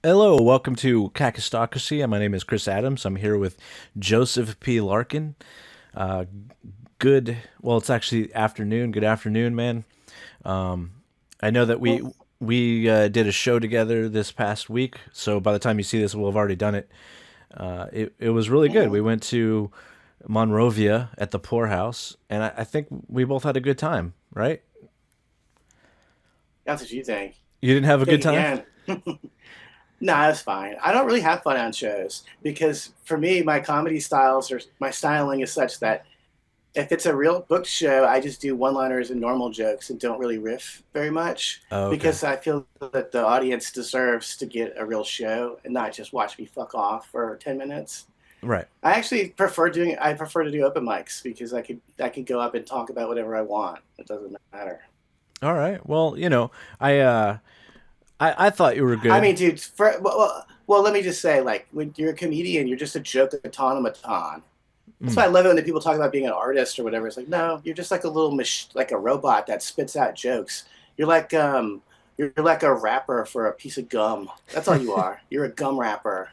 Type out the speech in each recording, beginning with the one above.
Hello, welcome to Kakistocracy. My name is Chris Adams. I'm here with Joseph P. Larkin. Uh, it's actually afternoon. Good afternoon, man. Um, I know that we Well, we did a show together this past week, so by the time you see this, we'll have already done it. It was really good. We mhm. went to Monrovia at the Poorhouse, and I think we both had a good time, right? That's what you think. You didn't have a good Think time? again. No, that's fine. I don't really have fun on shows because for me, my styling is such that if it's a real book show, I just do one-liners and normal jokes and don't really riff very much Oh, okay. because I feel that the audience deserves to get a real show and not just watch me fuck off for 10 minutes. Right. I prefer to do open mics because I could go up and talk about whatever I want. It doesn't matter. All right. Well, I uh I thought you were I good. mean, dude, let me just say, like, when you're a comedian, you're just a joke automaton. That's Mm. why I love it when the people talk about being an artist or whatever. It's like, no, you're just like a like a robot that spits out jokes. You're like, you're like a rapper for a piece of gum. That's all you are. You're a gum rapper,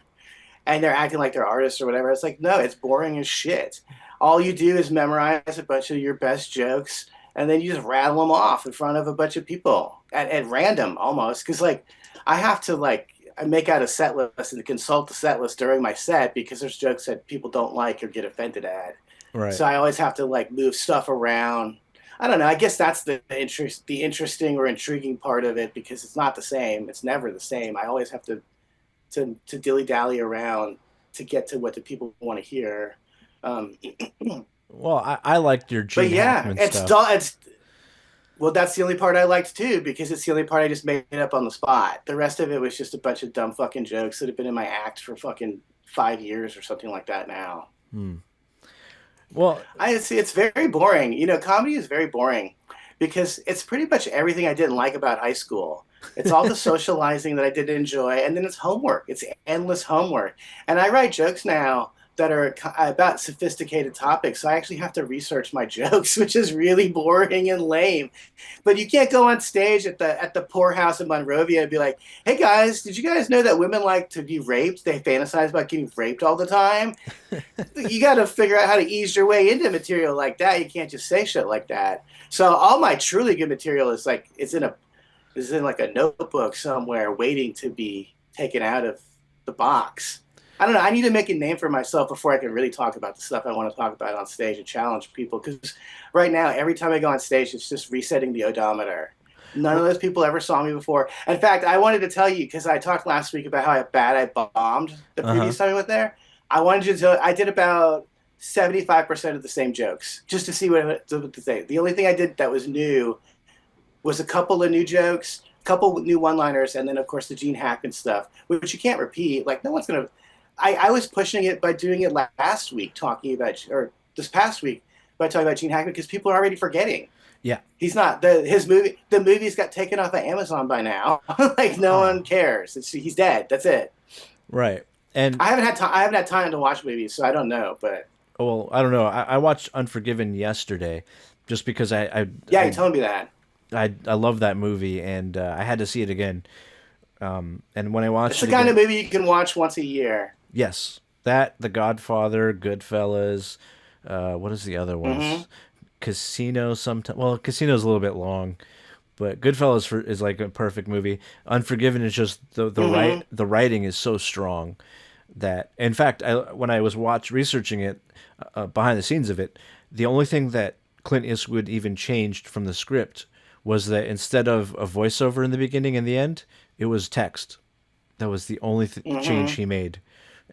and they're acting like they're artists or whatever. It's like, no, it's boring as shit. All you do is memorize a bunch of your best jokes, and then you just rattle them off in front of a bunch of people at random almost. Because like, I have to like I make out a set list and consult the set list during my set because there's jokes that people don't like or get offended at. Right. So I always have to like move stuff around. I don't know. I guess that's the interesting or intriguing part of it because it's not the same. It's never the same. I always have to dilly dally around to get to what the people want to hear. Um, Well, I liked your but Gene yeah, Hackman stuff. it's well, that's the only part I liked too because it's the only part I just made up on the spot. The rest of it was just a bunch of dumb fucking jokes that have been in my act for fucking 5 years or something like that now. Hmm. Well, I see it's very boring. Comedy is very boring because it's pretty much everything I didn't like about high school. It's all the socializing that I didn't enjoy, and then it's homework. It's endless homework. And I write jokes now that are about sophisticated topics, so I actually have to research my jokes, which is really boring and lame. But you can't go on stage at the poorhouse in Monrovia and be like, "Hey guys, did you guys know that women like to be raped? They fantasize about getting raped all the time." You got to figure out how to ease your way into material like that. You can't just say shit like that. So all my truly good material is like it's in like a notebook somewhere waiting to be taken out of the box. I don't know. I need to make a name for myself before I can really talk about the stuff I want to talk about on stage and challenge people. Because right now, every time I go on stage, it's just resetting the odometer. None of well, those people ever saw me before. In fact, I wanted to tell you because I talked last week about how bad I bombed the uh-huh. previous time I went there. I wanted you to tell. I did about 75% of the same jokes just to see what to say. The only thing I did that was new was a couple of new jokes, a couple new one-liners, and then of course the Gene Hackman stuff, which you can't repeat. Like no one's gonna. I was pushing it by doing it last week, talking about or this past week by talking about Gene Hackman because people are already forgetting. Yeah. He's not the movies got taken off of Amazon by now. Like no one Oh, cares. He's dead. That's it. right. And I haven't had time to watch movies, so I don't know. But well, I don't know. I watched Unforgiven yesterday, just because yeah, you told me that. I love that movie, and I had to see it again. And when I It's watched the it kind of again, movie you can watch once a year. yes, that The Godfather, Goodfellas. What is the other Mm-hmm. ones? Casino. Sometimes. Well, Casino's a little bit long, but Goodfellas is like a perfect movie. Unforgiven is just Mm-hmm. the writing is so strong that, in fact, when I was researching it, behind the scenes of it, the only thing that Clint Eastwood even changed from the script was that instead of a voiceover in the beginning and the end, it was text. That was the only change Mm-hmm. he made.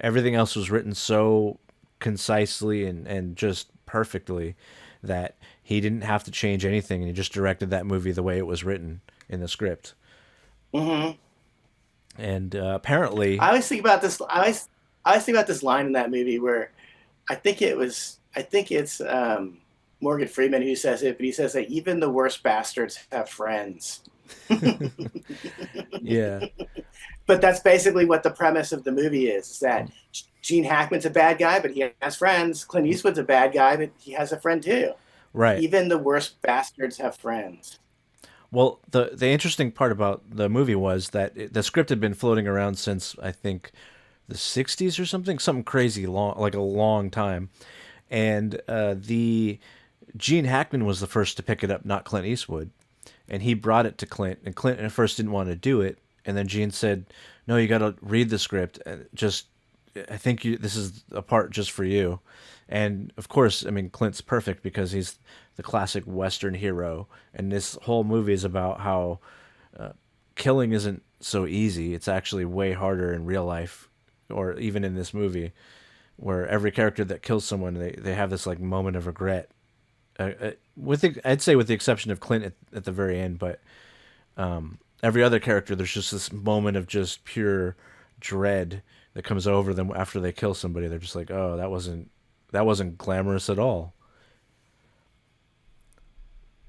Everything else was written so concisely and just perfectly that he didn't have to change anything, and he just directed that movie the way it was written in the script. Mm-hmm. And apparently, I always think about this. I always think about this line in that movie where I think it's Morgan Freeman who says it, but he says that even the worst bastards have friends. yeah, But that's basically what the premise of the movie is that Gene Hackman's a bad guy, but he has friends. Clint Eastwood's a bad guy, but he has a friend too. right. Even the worst bastards have friends. Well, the interesting part about the movie was that the script had been floating around since I think the '60s or something crazy long, like a long time. And the Gene Hackman was the first to pick it up, not Clint Eastwood, and he brought it to Clint. And Clint at first didn't want to do it, and then Gene said, "No, you got to read the script. And just, I think this is a part just for you." And of course, I mean, Clint's perfect because he's the classic Western hero, and this whole movie is about how killing isn't so easy. It's actually way harder in real life, or even in this movie, where every character that kills someone, they have this like moment of regret. I'd say with the exception of Clint at the very end, but every other character, there's just this moment of just pure dread that comes over them after they kill somebody. They're just like, oh, that wasn't glamorous at all.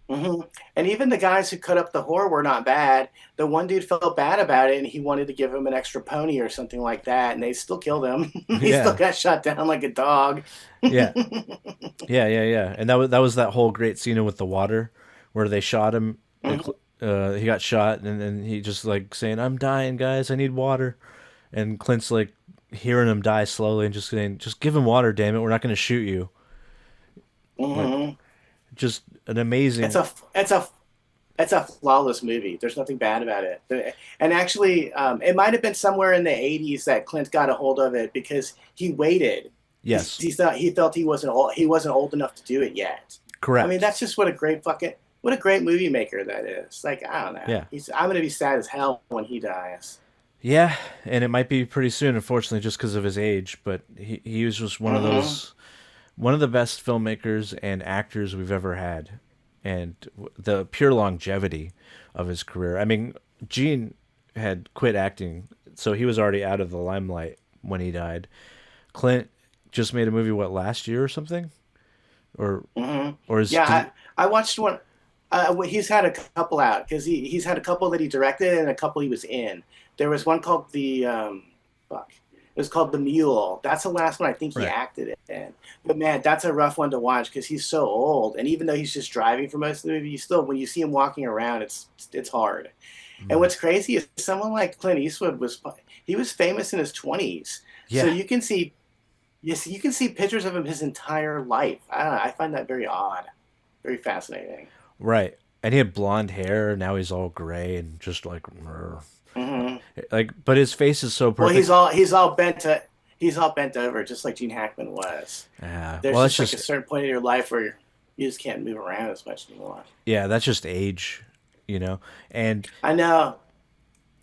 Hmm. And even the guys who cut up the whore were not bad. The one dude felt bad about it, and he wanted to give him an extra pony or something like that, and they still killed him. He still Yeah, got shot down like a dog. yeah, yeah. And that was that whole great scene with the water, where they shot him. Hmm. He got shot, and then he just like saying, "I'm dying, guys. I need water." And Clint's like hearing him die slowly and just saying, "Just give him water, damn it. We're not going to shoot you." Like, Hmm. just an It's amazing. a it's a it's a flawless movie. There's nothing bad about it. And actually, it might have been somewhere in the '80s that Clint got a hold of it because he waited. Yes, He felt he wasn't old enough to do it yet. I mean, correct. that's just what a great movie maker that is. Like, I don't know. Yeah, I'm gonna be sad as hell when he dies. yeah, and it might be pretty soon, unfortunately, just because of his age. But he was just Hmm. one of the best filmmakers and actors we've ever had, and the pure longevity of his career. I mean, Gene had quit acting, so he was already out of the limelight when he died. Clint just made a movie, what, last year or something, or Hmm. or is did Yeah, he, I watched one. He's had a couple out because he's had a couple that he directed and a couple he was in. There was one called fuck. It was called The Mule. That's the last one I think he right? acted in. But man, that's a rough one to watch because he's so old. And even though he's just driving for most of the movie, you still when you see him walking around, it's hard. And Mm. what's crazy is someone like Clint Eastwood he was famous in his 20s. So Yeah, you can see pictures of him his entire life. I don't know, I find that very odd, very fascinating. right. And he had blonde hair. Now he's all gray and just like, Hmm. but his face is so Well, perfect. he's all bent over, just like Gene Hackman was. There's Well, that's just like a just certain point in your life where you just can't move around as much anymore. yeah, that's just age, you know. And I know.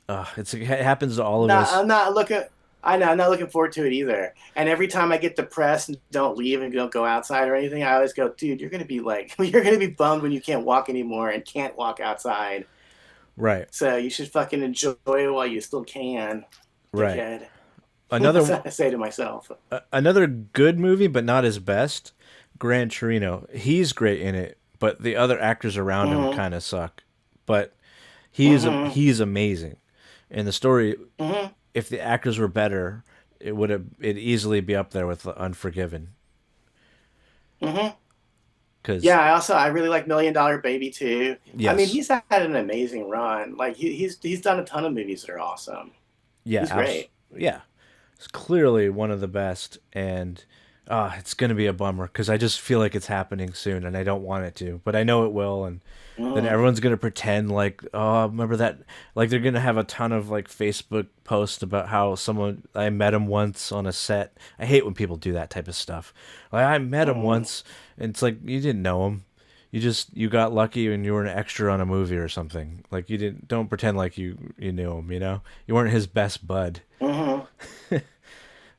it happens to all of Not, us. I'm not looking. I know. I'm not looking forward to it either. And every time I get depressed and don't leave and don't go outside or anything, I always go, dude, you're gonna be like, you're gonna be bummed when you can't walk anymore and can't walk outside. Right, So you should fucking enjoy it while you still can, right. dickhead. That's Another what I say to myself. another good movie, but not his best. Gran Torino. He's great in it, but the other actors around him Hmm. kind of suck. But Hmm. he's amazing, and the story. Hmm. If the actors were better, it'd easily be up there with Unforgiven. Hmm. Because Yeah, I really like Million Dollar Baby too. I mean, yes, he's had an amazing run. Like he's done a ton of movies that are awesome. yeah, He's great. yeah, it's clearly one of the best, and it's gonna be a bummer because I just feel like it's happening soon, and I don't want it to, but I know it will, and then Mm. everyone's gonna pretend like, oh, remember that? Like they're gonna have a ton of like Facebook posts about how someone I met him once on a set. I hate when people do that type of stuff. Like I met him Mm. once, and it's like you didn't know him. You got lucky and you were an extra on a movie or something. Like you didn't don't pretend like you knew him. You weren't his best bud. Hmm.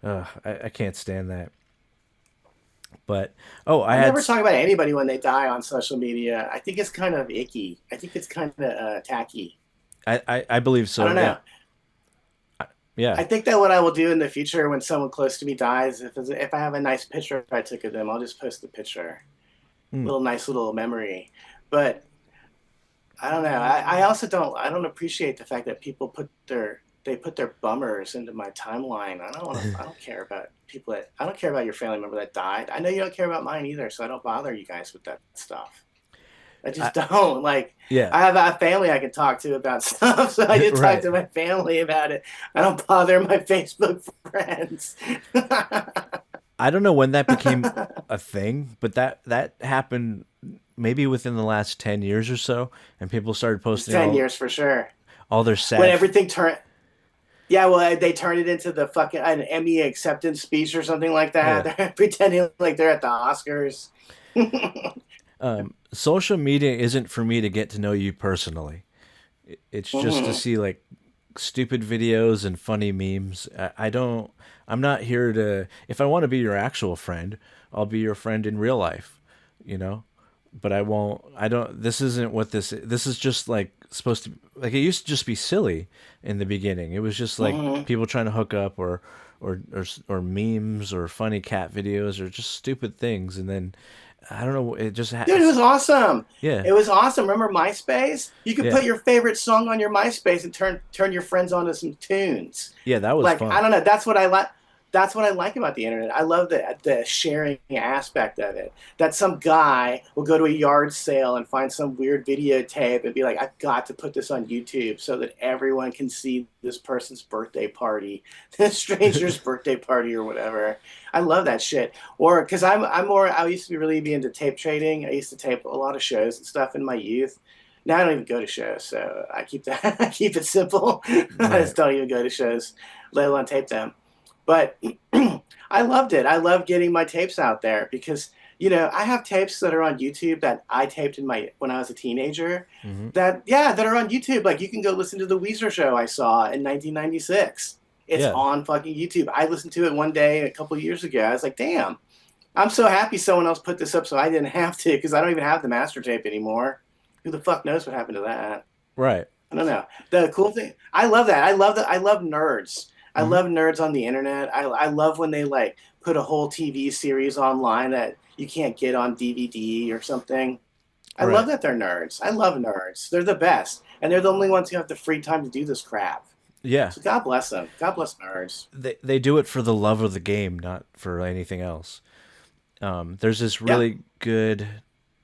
I can't stand that. But oh, I I had never talk about anybody when they die on social media. I think it's kind of icky. I think it's kind of tacky. I believe I so. don't Yeah, know. yeah. I think that what I will do in the future when someone close to me dies, if I have a nice picture I took of them, I'll just post the picture, Hmm. little nice little memory. But I don't know. I also don't appreciate the fact that they put their bummers into my timeline. I don't care about I don't care about your family member that died. I know you don't care about mine either, so I don't bother you guys with that stuff. I I, just don't like. yeah, I have a family I can talk to about stuff, so I just talk right. to my family about it. I don't bother my Facebook friends. I don't know when that became a thing, but that happened maybe within the last 10 years or so, and people started It's posting 10 years for sure. all their When sad everything turned, yeah, well, they turned it into the fucking an Emmy acceptance speech or something like yeah. that. They're pretending like they're at the Oscars. Social media isn't for me to get to know you personally. It's just to Hmm. see like stupid videos and funny memes. I don't. I'm not here to. If I want to be your actual friend, I'll be your friend in real life. You know, but I won't. I don't. This isn't what this. This is just like supposed to. Like it used to just be silly in the beginning. It was just like Hmm. people trying to hook up or memes or funny cat videos or just stupid things, and then I don't know. It just Dude, it was awesome. yeah, It was awesome. Remember MySpace? You could yeah, put your favorite song on your MySpace and turn your friends onto some tunes. yeah. That was Like I fun. don't know. That's what I like. That's what I like about the internet. I love the sharing aspect of it. That some guy will go to a yard sale and find some weird videotape and be like, "I've got to put this on YouTube so that everyone can see this person's birthday party, this stranger's birthday party, or whatever." I love that shit. Or because I'm more. I used to be really be into tape trading. I used to tape a lot of shows and stuff in my youth. Now I don't even go to shows, so I keep that. I keep it simple. I Right. just don't even go to shows, let alone tape them. But I loved it. I love getting my tapes out there because I have tapes that are on YouTube that I taped in my when I was a teenager. Hmm. That are on YouTube. Like you can go listen to the Weezer show I saw in 1996. It's Yeah. on fucking YouTube. I listened to it one day a couple years ago. I was like, damn, I'm so happy someone else put this up so I didn't have to because I don't even have the master tape anymore. Who the fuck knows what happened to that? Right. I don't know. The cool thing, I love that. I love that. I love nerds. I Hmm. love nerds on the internet. I love when they like put a whole TV series online that you can't get on DVD or something. I love Right. that they're nerds. I love nerds. They're the best, and they're the only ones who have the free time to do this crap. Yeah. So God bless them. God bless nerds. They do it for the love of the game, not for anything else. There's this Yep. really good.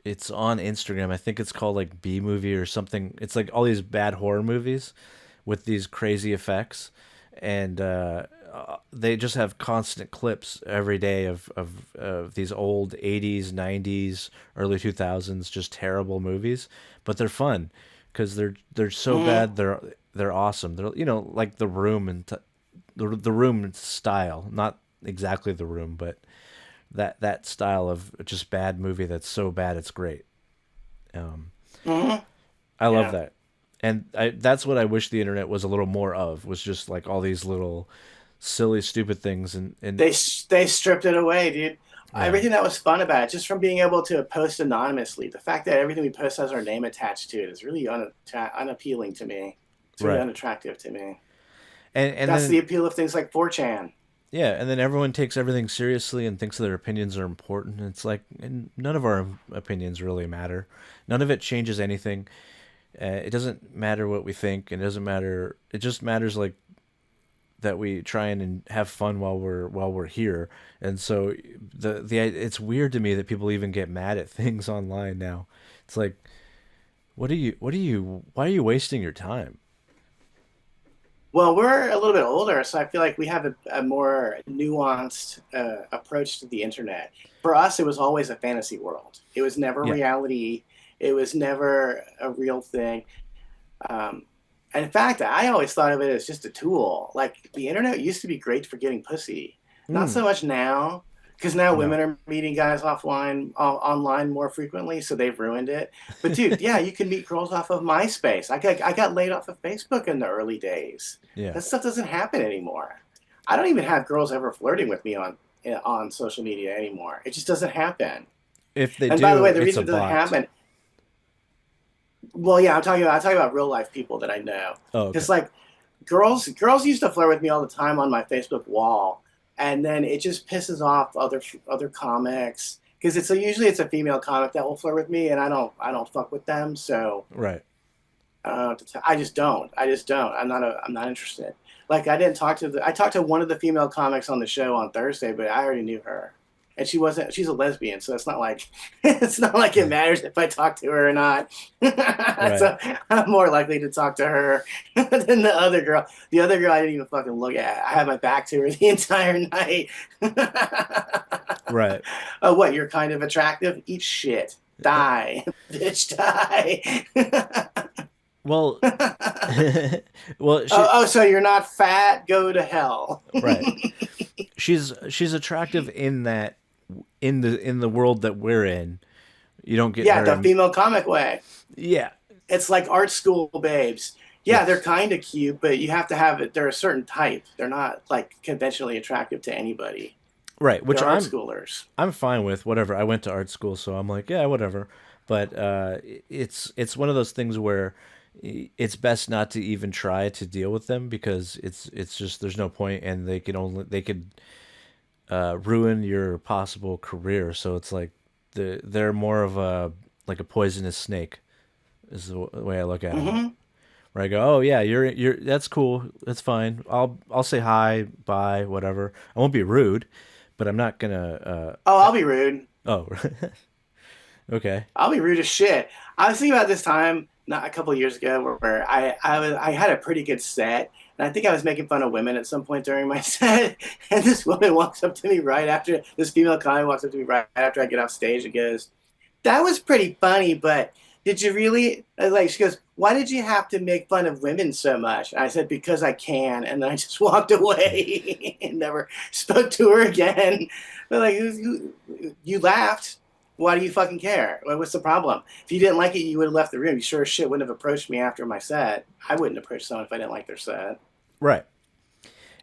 It's on Instagram. I think it's called like B movie or something. It's like all these bad horror movies with these crazy effects, and they just have constant clips every day of these old '80s, '90s, early 2000s, just terrible movies, but they're fun because they're so Hmm. bad they're awesome. They're like The Room and the Room style, not exactly The Room, but that style of just bad movie that's so bad it's great. Um, Hmm. I love Yeah. that, and that's what I wish the internet was a little more of. Was just like all these little silly, stupid things, and They stripped it away, dude. yeah, Everything that was fun about it, just from being able to post anonymously, the fact that everything we post has our name attached to it is really unappealing to me. It's really right, unattractive to me. and That's the then appeal of things like 4chan. yeah, and then everyone takes everything seriously and thinks their opinions are important. It's like and none of our opinions really matter. None of it changes anything. It doesn't matter what we think. It doesn't matter. It just matters like that we try and have fun while we're here. And so the it's weird to me that people even get mad at things online now. It's like why are you wasting your time? Well, we're a little bit older, so I feel like we have a more nuanced approach to the internet. For us, it was always a fantasy world. It was never Yeah. reality. It was never a real thing. Um, and in fact, I always thought of it as just a tool. Like the internet used to be great for getting pussy. Not Mm, so much now, because now no. women are meeting guys offline, online more frequently, so they've ruined it. But dude, yeah, you can meet girls off of MySpace. I got laid off of Facebook in the early days. Yeah. That stuff doesn't happen anymore. I don't even have girls ever flirting with me on social media anymore. It just doesn't happen. If they And by the way, do, the it's a reason it doesn't bot. happen, well, yeah, I'm talking about real life people that I know. Oh, okay. Because like girls used to flirt with me all the time on my Facebook wall, and then it just pisses off other comics because usually it's a female comic that will flirt with me, and I don't fuck with them, so Right. I just don't. I just don't. I'm not interested. Like I talked to one of the female comics on the show on Thursday, but I already knew her, and she's a lesbian, so it's not like it's not like it matters if I talk to her or not. Right. So I'm more likely to talk to her than the other girl. The other girl I didn't even fucking look at. I had my back to her the entire night. Right. What? You're kind of attractive? Eat shit. Die, bitch, die. Well, well, So you're not fat? Go to hell. right. She's attractive in that in the world that we're in. You don't get Yeah, the very female comic way. yeah. It's like art school babes. Yeah, they're Yes. kind of cute, but you have to have it. They're a certain type. They're not like conventionally attractive to anybody. Right, which They're art I'm schoolers. I'm fine with whatever. I went to art school, so I'm like, yeah, whatever. But it's one of those things where it's best not to even try to deal with them because it's just there's no point, and they could ruin your possible career. So it's like they're more of a like a poisonous snake is the way I look at them. Hmm. Where I go, oh yeah, you're that's cool, that's fine. I'll say hi, bye, whatever. I won't be rude, but I'm not gonna. Oh, I'll be rude. Oh, okay. I'll be rude as shit. I was thinking about this time, not a couple of years ago, where I had a pretty good set, and I think I was making fun of women at some point during my set, and this woman walks up to me right after this female comic walks up to me right after I get off stage and goes, "That was pretty funny, but did you really like?" She goes, "Why did you have to make fun of women so much?" And I said, "Because I can," and then I just walked away and never spoke to her again. But like, you laughed. Why do you fucking care? What's the problem? If you didn't like it, you would have left the room. You sure as shit wouldn't have approached me after my set. I wouldn't approach someone if I didn't like their set. Right.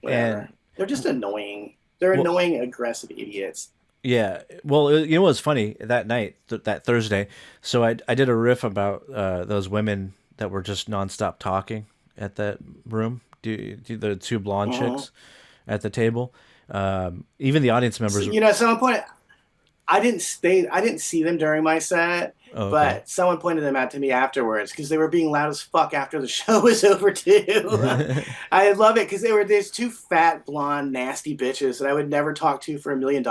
Whatever. And They're just annoying. They're well, annoying, aggressive idiots. yeah. Well, you know what's funny that night, that Thursday. So I did a riff about those women that were just nonstop talking at that room. Do the two blonde Hmm. chicks at the table. Even the audience So, members. at some point, I didn't see them during my set, Oh, okay. but someone pointed them out to me afterwards because they were being loud as fuck after the show was over too. I love it because they were these two fat, blonde, nasty bitches that I would never talk to for $1 million.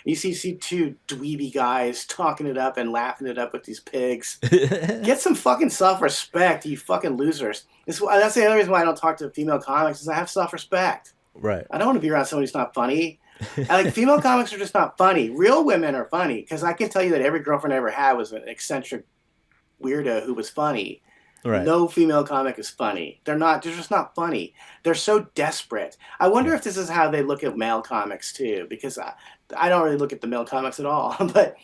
You see two dweeby guys talking it up and laughing it up with these pigs. Get some fucking self-respect, you fucking losers. That's the other reason why I don't talk to female comics is I have self-respect. Right. I don't want to be around someone who's not funny. Like female comics are just not funny. Real women are funny because I can tell you that every girlfriend I ever had was an eccentric weirdo who was funny. Right. No female comic is funny. They're not. They're just not funny. They're so desperate. I wonder Yeah. if this is how they look at male comics too, because I don't really look at the male comics at all. But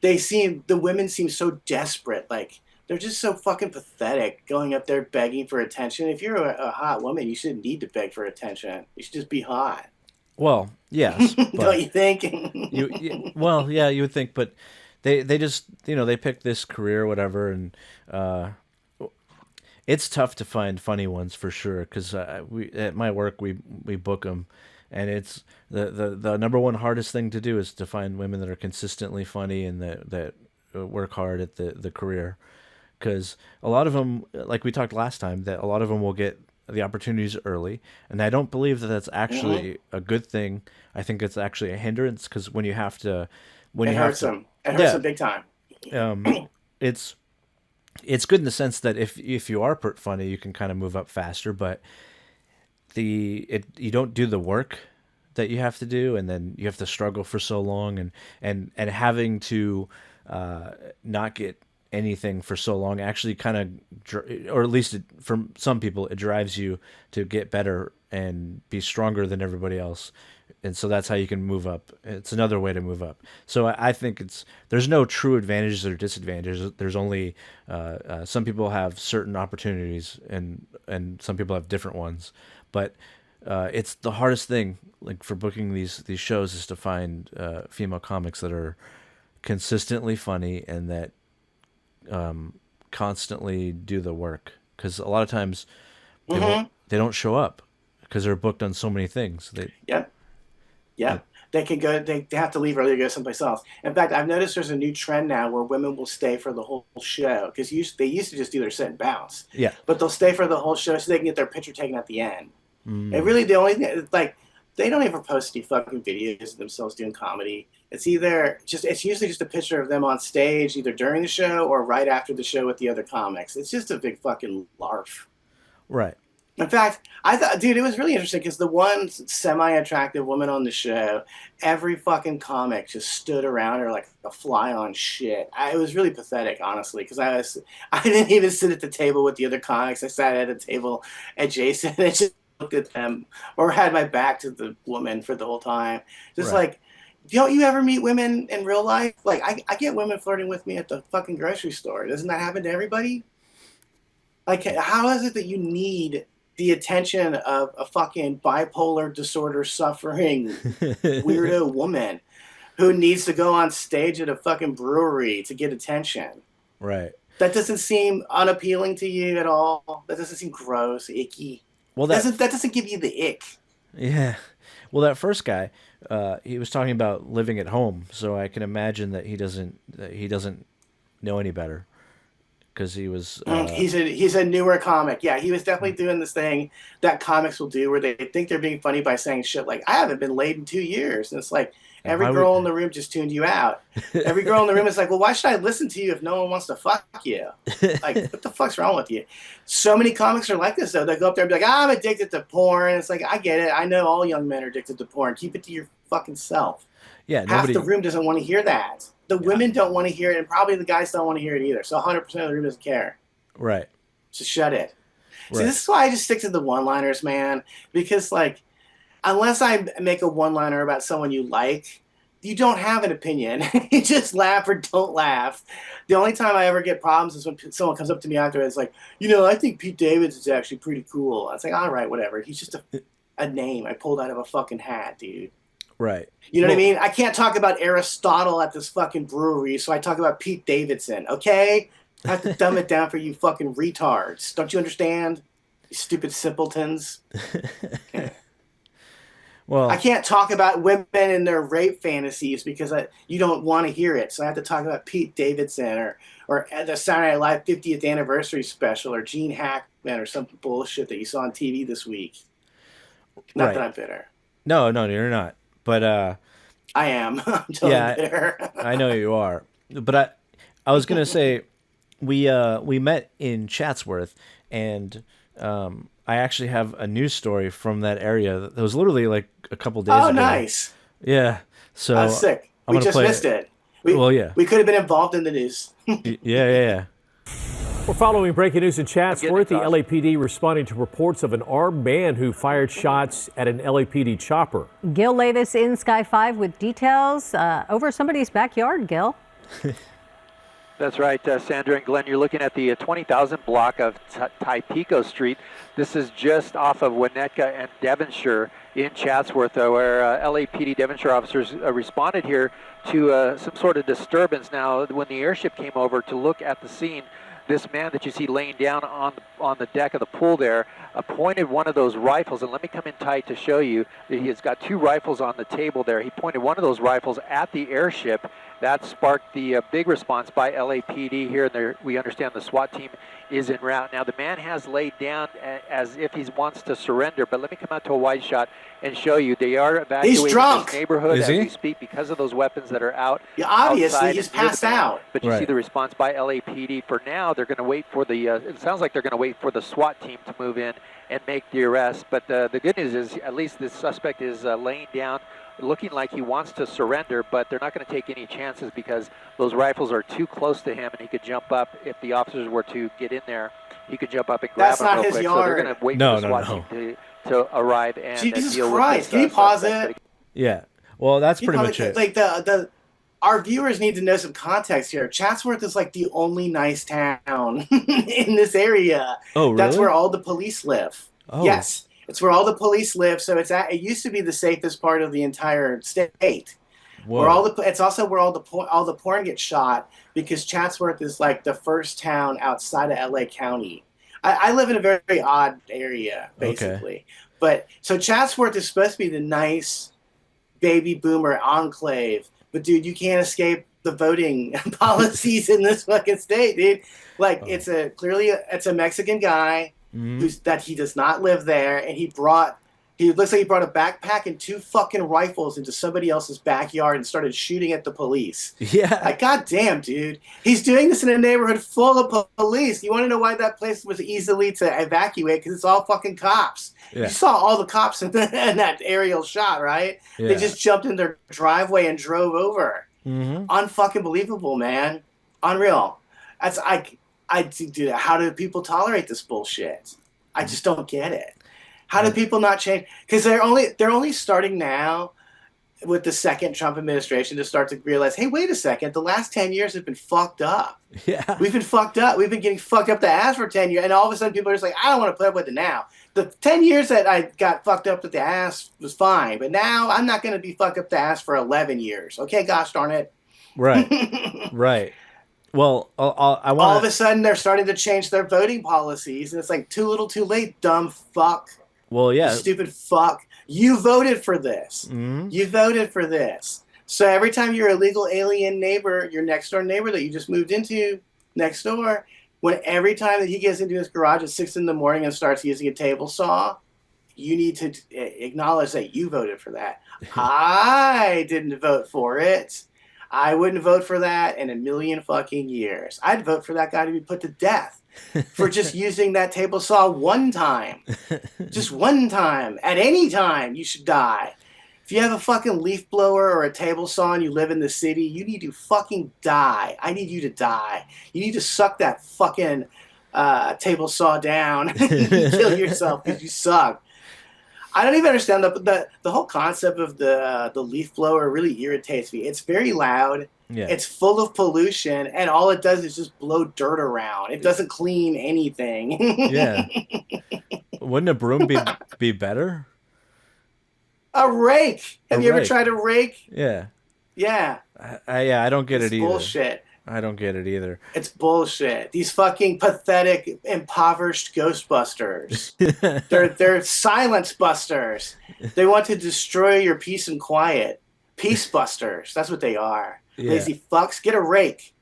the women seem so desperate. Like they're just so fucking pathetic, going up there begging for attention. If you're a hot woman, you shouldn't need to beg for attention. You should just be hot. Well, yes, Don't but you think? well, yeah, you would think, but they just they pick this career, or whatever, and uh, it's tough to find funny ones for sure. Because we at my work we book them, and it's the number one hardest thing to do is to find women that are consistently funny and that work hard at the career. Because a lot of them, like we talked last time, that a lot of them will get the opportunities early, and I don't believe that that's Hmm. actually a good thing. I think it's actually a hindrance because when It you have hurts to, them. It hurts yeah, them big time. um, it's it's good in the sense that if you are funny, you can kind of move up faster, but you don't do the work that you have to do, and then you have to struggle for so long, and having to not get anything for so long actually kind of, or at least for some people, it drives you to get better and be stronger than everybody else, and so that's how you can move up. It's another way to move up. So I think there's no true advantages or disadvantages. There's only some people have certain opportunities, and some people have different ones, but it's the hardest thing, like for booking these shows, is to find female comics that are consistently funny and that constantly do the work. Because a lot of times Hmm. they don't show up because they're booked on so many things. Yep. They Yep. They can go. They have to leave early to go someplace else. In fact, I've noticed there's a new trend now where women will stay for the whole show because they used to just do their set and bounce, yeah. but they'll stay for the whole show so they can get their picture taken at the end. And Mm, really, the only thing like they don't ever post any fucking videos of themselves doing comedy. It's usually just a picture of them on stage, either during the show or right after the show with the other comics. It's just a big fucking larf. Right. In fact, I thought, dude, it was really interesting because the one semi-attractive woman on the show, every fucking comic just stood around her like a fly on shit. It was really pathetic, honestly, because I didn't even sit at the table with the other comics. I sat at a table adjacent and just looked at them or had my back to the woman for the whole time. Just Right. like, don't you ever meet women in real life? Like, I get women flirting with me at the fucking grocery store. Doesn't that happen to everybody? Like, how is it that you need the attention of a fucking bipolar disorder suffering weirdo woman who needs to go on stage at a fucking brewery to get attention? Right. That doesn't seem unappealing to you at all. That doesn't seem gross, icky. Well, That doesn't give you the ick. yeah. Well, that first guy, he was talking about living at home, so I can imagine that he doesn't know any better because he was. He's a newer comic. Yeah, he was definitely doing this thing that comics will do where they think they're being funny by saying shit like, I haven't been laid in 2 years. And it's like, every Why would? girl in the room just tuned you out. Every girl in the room is like, well, why should I listen to you if no one wants to fuck you? Like, what the fuck's wrong with you? So many comics are like this, though. They go up there and be like, I'm addicted to porn. It's like, I get it. I know all young men are addicted to porn. Keep it to your fucking self. Yeah. Half the Nobody. room doesn't want to hear that. The Yeah. women don't want to hear it, and probably the guys don't want to hear it either. So 100% of the room doesn't care. Right. So shut it. See, Right. this is why I just stick to the one-liners, man. Because, like, unless I make a one-liner about someone you like, you don't have an opinion. You just laugh or don't laugh. The only time I ever get problems is when someone comes up to me after it's like, I think Pete Davidson is actually pretty cool. It's like, all right, whatever. He's just a name I pulled out of a fucking hat, dude. Right. You know what I Well, mean? I can't talk about Aristotle at this fucking brewery, so I talk about Pete Davidson, okay? I have to dumb it down for you fucking retards. Don't you understand? You stupid simpletons. Okay. I well, can't talk about women and their rape fantasies because you don't want to hear it. So I have to talk about Pete Davidson or the Saturday Night Live 50th anniversary special or Gene Hackman or some bullshit that you saw on TV this week. Not that right. I'm bitter. No, no, you're not. But I am. I'm totally yeah, bitter. I know you are. But I was gonna say we met in Chatsworth, and I actually have a news story from that area that was literally like a couple days Oh, ago. nice. Yeah. That's So sick. I'm We gonna just play missed it. it. Well, yeah. We could have been involved in the news. Yeah, yeah, yeah. We're following breaking news in Chatsworth. The exhausted. LAPD responding to reports of an armed man who fired shots at an LAPD chopper. Gil Lavis in Sky 5 with details over somebody's backyard, Gil. That's right, Sandra and Glenn. You're looking at the 20,000 block of Typico Street. This is just off of Winnetka and Devonshire in Chatsworth, where LAPD Devonshire officers responded here to some sort of disturbance. Now, when the airship came over to look at the scene, this man that you see laying down on the deck of the pool there pointed one of those rifles, and let me come in tight to show you that he has got two rifles on the table there. He pointed one of those rifles at the airship. That sparked the big response by LAPD here, and we understand the SWAT team is en route. Now, the man has laid down as if he wants to surrender, but let me come out to a wide shot and show you. They are evacuating He's drunk. this neighborhood Is as he? we speak because of those weapons that are out. Yeah, obviously, outside he's and near the passed man. out. But you see Right. the response by LAPD. For now, they're going to wait for the, it sounds like they're going to wait for the SWAT team to move in and make the arrest. But the good news is at least this suspect is laying down, looking like he wants to surrender, but they're not going to take any chances because those rifles are too close to him, and he could jump up if the officers were to get in there. He could jump up and grab That's him not real his quick. So yard. they're going to wait No, for the no, SWAT no. team to arrive and Jesus deal Christ! with Can this you pause suspect. it? Yeah. Well, that's pretty much it. Like our viewers need to know some context here. Chatsworth is like the only nice town in this area. Oh, That's really? where all the police live. Oh. Yes, it's where all the police live. So it used to be the safest part of the entire state. Where Whoa. it's also where all the porn gets shot because Chatsworth is like the first town outside of L.A. County. I live in a very odd area, basically. But so Chatsworth is supposed to be the nice baby boomer enclave. But dude, you can't escape the voting policies in this fucking state, dude. Like it's a Mexican guy Mhm. that he does not live there, and he brought He looks like he brought a backpack and 2 fucking rifles into somebody else's backyard and started shooting at the police. Yeah. Like, goddamn, dude. He's doing this in a neighborhood full of police. You want to know why that place was easily to evacuate? Because it's all fucking cops. Yeah. You saw all the cops in that aerial shot, right? Yeah. They just jumped in their driveway and drove over. Mm-hmm. Unfucking believable, man. Unreal. That's I do that. How do people tolerate this bullshit? I just don't get it. How do people not change? Because they're only starting now with the second Trump administration to start to realize, hey, wait a second, the last 10 years have been fucked up. Yeah. We've been fucked up. We've been getting fucked up the ass for 10 years. And all of a sudden people are just like, I don't want to put up with it now. The 10 years that I got fucked up with the ass was fine. But now I'm not going to be fucked up the ass for 11 years. Okay, gosh darn it. Right. Right. Well, I want all of a sudden they're starting to change their voting policies. And it's like, too little too late, dumb fuck. Well, yeah. You stupid fuck. You voted for this. Mm-hmm. You voted for this. So every time your illegal alien neighbor, your next door neighbor that you just moved into next door, every time that he gets into his garage at 6 a.m. and starts using a table saw, you need to acknowledge that you voted for that. I didn't vote for it. I wouldn't vote for that in a million fucking years. I'd vote for that guy to be put to death for just using that table saw one time. Just one time. At any time, you should die. If you have a fucking leaf blower or a table saw and you live in the city, you need to fucking die. I need you to die. You need to suck that fucking table saw down and kill yourself because you suck. I don't even understand the whole concept of the leaf blower really irritates me. It's very loud. Yeah. It's full of pollution, and all it does is just blow dirt around. It doesn't clean anything. Yeah. Wouldn't a broom be better? A rake. Have you ever tried a rake? Yeah. Yeah. I don't get it either. Bullshit. I don't get it either. It's bullshit. These fucking pathetic, impoverished Ghostbusters. They're silence busters. They want to destroy your peace and quiet. Peace busters. That's what they are. Yeah. Lazy fucks. Get a rake.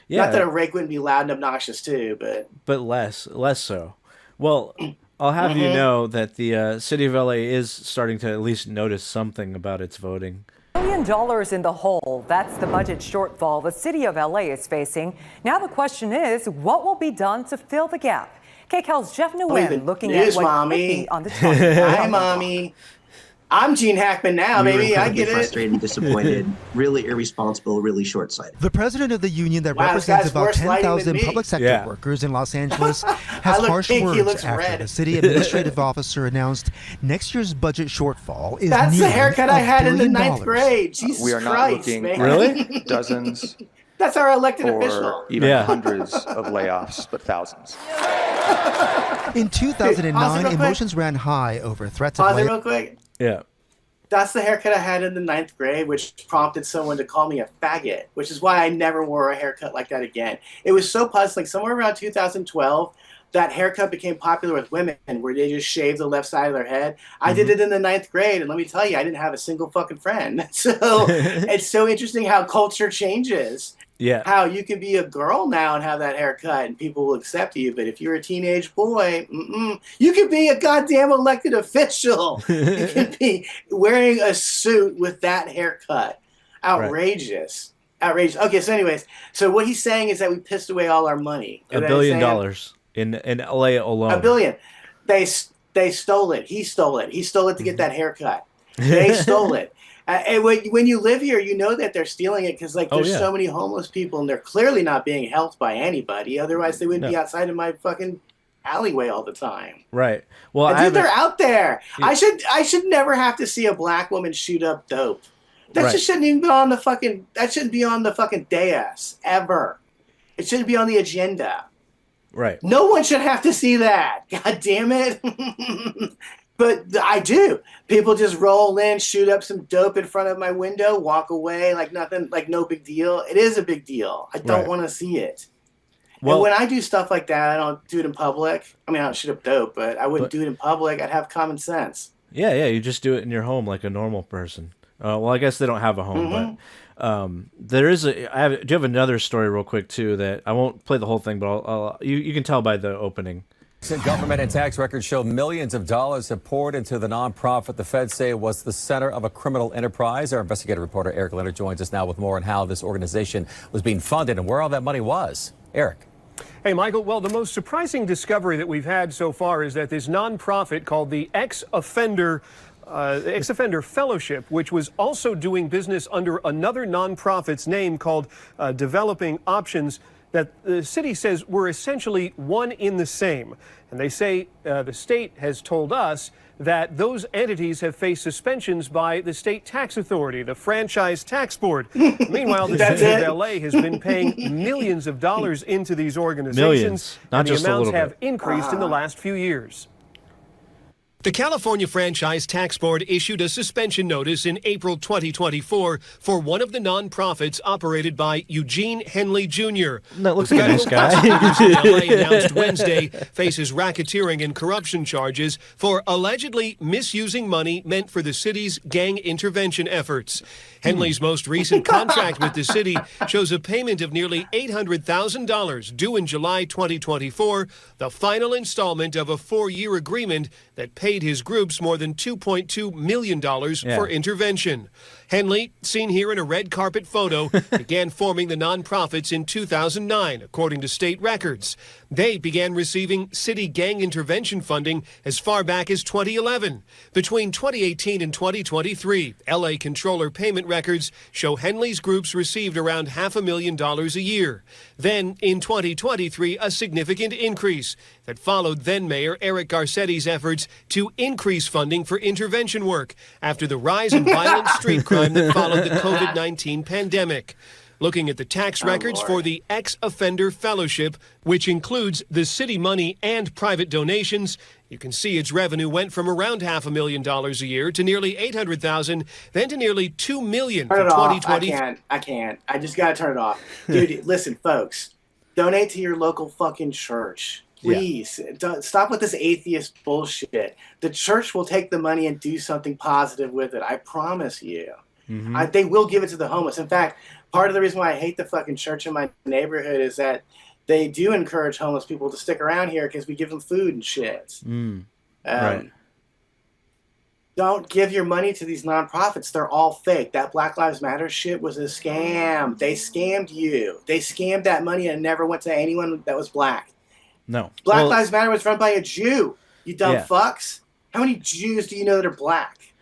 Yeah. Not that a rake wouldn't be loud and obnoxious too, but less so. Well, I'll have you know that the city of LA is starting to at least notice something about its voting. $1 billion in the hole. That's the budget shortfall the city of LA is facing. Now the question is, what will be done to fill the gap? KCAL's Jeff Nguyen looking at what could be on the top. Hi, Mommy. I'm Gene Hackman now, baby. I get it. Frustrated, disappointed, really irresponsible, really short-sighted. The president of the union that represents about 10,000 public sector workers in Los Angeles has harsh words after the city administrative officer announced next year's budget shortfall is That's the haircut I had in the $1 billion. 9th grade. Jesus we are not Christ, looking man. Really? dozens That's our elected or official. even hundreds of layoffs, but thousands. In 2009, quick. emotions ran high over threats of Pause it layoffs. real quick. Yeah. That's the haircut I had in the 9th grade, which prompted someone to call me a faggot, which is why I never wore a haircut like that again. It was so puzzling. Somewhere around 2012, that haircut became popular with women where they just shave the left side of their head. I did it in the 9th grade, and let me tell you, I didn't have a single fucking friend. So it's so interesting how culture changes. Yeah. How you can be a girl now and have that haircut and people will accept you. But if you're a teenage boy, you can be a goddamn elected official. You can be wearing a suit with that haircut. Outrageous. Right. Outrageous. Okay, so anyways, so what he's saying is that we pissed away all our money. $1 billion in LA alone. $1 billion. They stole it. He stole it. He stole it to get that haircut. They stole it. And when you live here, you know that they're stealing it because there's so many homeless people and they're clearly not being helped by anybody. Otherwise, they wouldn't be outside of my fucking alleyway all the time. Right. Well, dude, they're out there. Yeah. I should never have to see a black woman shoot up dope. That just shouldn't even be on the fucking. That shouldn't be on the fucking dais ever. It shouldn't be on the agenda. Right. No one should have to see that. God damn it. But I do. People just roll in, shoot up some dope in front of my window, walk away like nothing, like no big deal. It is a big deal. I don't want to see it. Well, and when I do stuff like that, I don't do it in public. I mean, I don't shoot up dope, but I wouldn't do it in public. I'd have common sense. Yeah, you just do it in your home like a normal person. Well, I guess they don't have a home, but there is do you have another story real quick too that I won't play the whole thing, but you can tell by the opening. Government and tax records show millions of dollars have poured into the nonprofit the feds say was the center of a criminal enterprise. Our investigative reporter Eric Leonard joins us now with more on how this organization was being funded and where all that money was. Eric. Hey, Michael. Well, the most surprising discovery that we've had so far is that this nonprofit called the Ex-Offender Fellowship, which was also doing business under another nonprofit's name called Developing Options, that the city says were essentially one in the same. And they say the state has told us that those entities have faced suspensions by the state tax authority, the Franchise Tax Board. Meanwhile, the city of L.A. has been paying millions of dollars into these organizations. Millions, not and just the a amounts little have bit. increased in the last few years. The California Franchise Tax Board issued a suspension notice in April 2024 for one of the nonprofits operated by Eugene Henley Jr. That looks like a nice guy. Prosecutors in LA announced Wednesday faces racketeering and corruption charges for allegedly misusing money meant for the city's gang intervention efforts. Henley's most recent contract with the city shows a payment of nearly $800,000 due in July 2024, the final installment of a 4-year agreement that paid his groups more than $2.2 million for intervention. Henley, seen here in a red carpet photo, began forming the nonprofits in 2009, according to state records. They began receiving city gang intervention funding as far back as 2011. Between 2018 and 2023, LA Controller payment records show Henley's groups received around $500,000 a year. Then, in 2023, a significant increase that followed then-Mayor Eric Garcetti's efforts to increase funding for intervention work after the rise in violent street crime that followed the COVID-19 pandemic. Looking at the tax records for the Ex-Offender Fellowship, which includes the city money and private donations, you can see its revenue went from around $500,000 a year to nearly $800,000, then to nearly $2 million for 2020. I can't. I just got to turn it off. Dude, listen, folks. Donate to your local fucking church. Please. Stop with this atheist bullshit. The church will take the money and do something positive with it. I promise you. They will give it to the homeless. In fact, part of the reason why I hate the fucking church in my neighborhood is that they do encourage homeless people to stick around here because we give them food and shit. Right. Don't give your money to these nonprofits. They're all fake. That Black Lives Matter shit was a scam. They scammed you. They scammed that money and it never went to anyone that was black. No. Black Lives Matter was run by a Jew. You dumb fucks. How many Jews do you know that are black?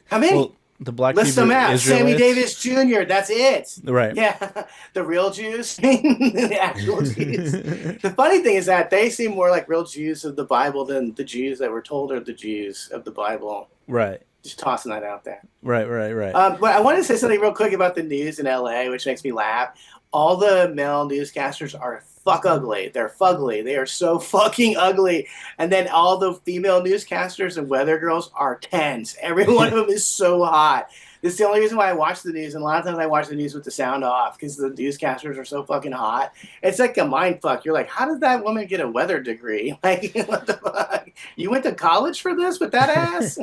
How many? Well, the black List them out. Israelites. Sammy Davis Jr. That's it. Right. Yeah. The real Jews. The actual Jews. The funny thing is that they seem more like real Jews of the Bible than the Jews that were told are the Jews of the Bible. Right. Just tossing that out there. Right. But I wanted to say something real quick about the news in LA, which makes me laugh. All the male newscasters are fuck ugly. They're fugly. They are so fucking ugly. And then all the female newscasters and weather girls are 10s. Every one of them is so hot. This is the only reason why I watch the news. And a lot of times I watch the news with the sound off because the newscasters are so fucking hot. It's like a mind fuck. You're like, how did that woman get a weather degree? Like, what the fuck? You went to college for this with that ass?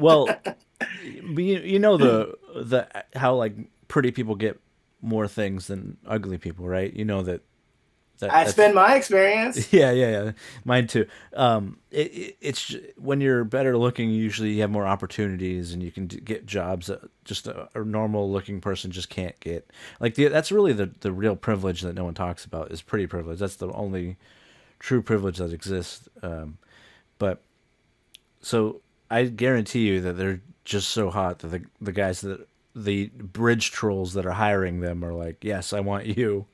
Well, you know the how like pretty people get more things than ugly people, right? You know that that's been my experience. Yeah. Mine too. It's when you're better looking, usually you have more opportunities and you can get jobs that just a normal looking person just can't get. Like that's really the real privilege that no one talks about is pretty privilege. That's the only true privilege that exists. But so I guarantee you that they're just so hot that the guys that the bridge trolls that are hiring them are like, yes, I want you.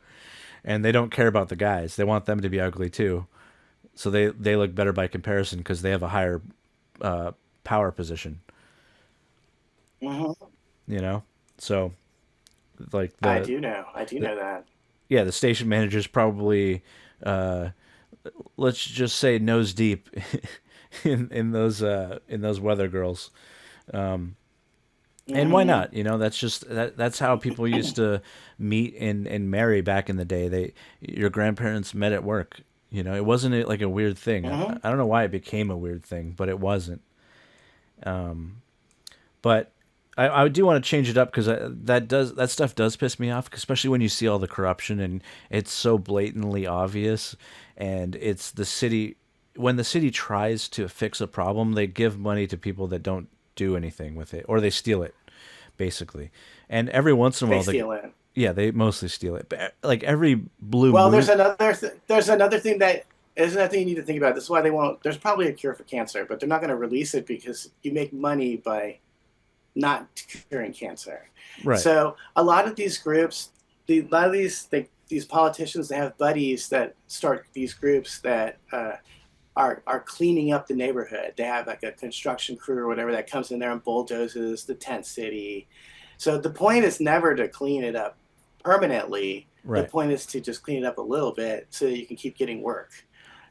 And they don't care about the guys. They want them to be ugly too. So they look better by comparison because they have a higher power position. You know? So like I do know that. Yeah, the station manager's probably let's just say nose deep in those weather girls. And why not? You know, that's how people used to meet and marry back in the day. Your grandparents met at work. You know, it wasn't like a weird thing. I don't know why it became a weird thing, but it wasn't. But I do want to change it up because that stuff does piss me off, especially when you see all the corruption and it's so blatantly obvious, and it's the city. When the city tries to fix a problem, they give money to people that don't do anything with it, or they steal it, basically. And every once in a while, they steal it. Yeah, they mostly steal it. But like every blue Well, moon. There's another thing that is another thing you need to think about. This is why they won't. There's probably a cure for cancer, but they're not going to release it because you make money by not curing cancer. Right. So a lot of these groups, a lot of these politicians, they have buddies that start these groups that are cleaning up the neighborhood. They have like a construction crew or whatever that comes in there and bulldozes the tent city. So the point is never to clean it up permanently. Right. The point is to just clean it up a little bit so that you can keep getting work.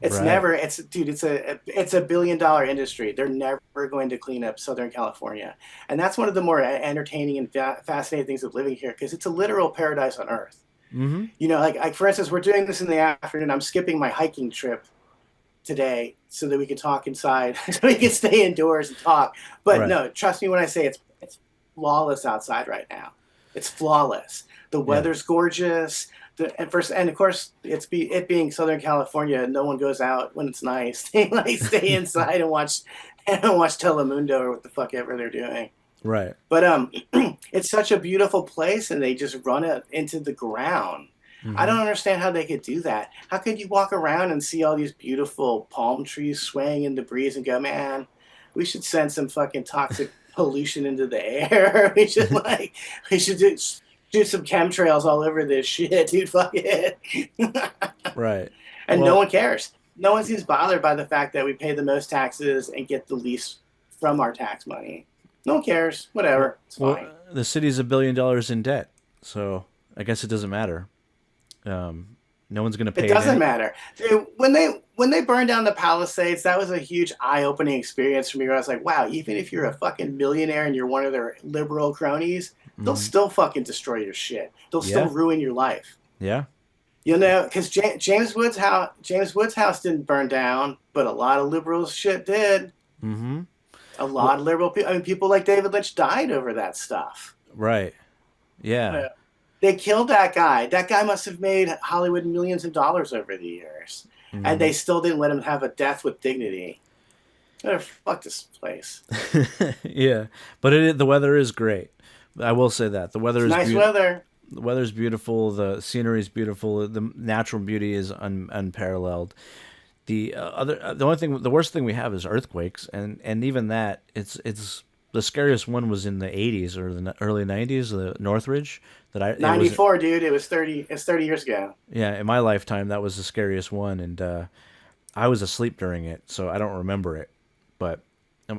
It's Right. never. It's a $1 billion industry. They're never going to clean up Southern California, and that's one of the more entertaining and fascinating things of living here because it's a literal paradise on earth. Mm-hmm. You know, like for instance, we're doing this in the afternoon. I'm skipping my hiking trip today so that we can talk inside, so we can stay indoors and talk. But Right. no, trust me when I say it's flawless outside right now. It's flawless. The weather's gorgeous. And of course, it being Southern California, no one goes out when it's nice. They stay inside and watch Telemundo or what the fuck ever they're doing. Right. But it's such a beautiful place, and they just run it into the ground. I don't understand how they could do that. How could you walk around and see all these beautiful palm trees swaying in the breeze and go, man, we should send some fucking toxic pollution into the air. we should do some chemtrails all over this shit, dude. Fuck it. Right. And no one cares. No one seems bothered by the fact that we pay the most taxes and get the least from our tax money. No one cares. Whatever. It's fine. The city's $1 billion in debt, so I guess it doesn't matter. No one's going to pay. It doesn't matter. Dude, when they burned down the Palisades, that was a huge eye-opening experience for me. Where I was like, wow, even if you're a fucking millionaire and you're one of their liberal cronies, they'll still fucking destroy your shit. They'll still ruin your life. Yeah. You know, because James Woods' house didn't burn down, but a lot of liberals shit did. Mm-hmm. A lot of liberal people. I mean, people like David Lynch died over that stuff. Right. Yeah. They killed that guy. That guy must have made Hollywood millions of dollars over the years, and they still didn't let him have a death with dignity. Fuck this place. Yeah, but the weather is great. I will say that the weather is nice weather. The weather's beautiful. The scenery is beautiful. The natural beauty is unparalleled. The worst thing we have is earthquakes, and even that, it's the scariest one was in the 80s or the early 90s, the Northridge. 94, dude. It was 30. It's 30 years ago. Yeah, in my lifetime, that was the scariest one, and I was asleep during it, so I don't remember it. But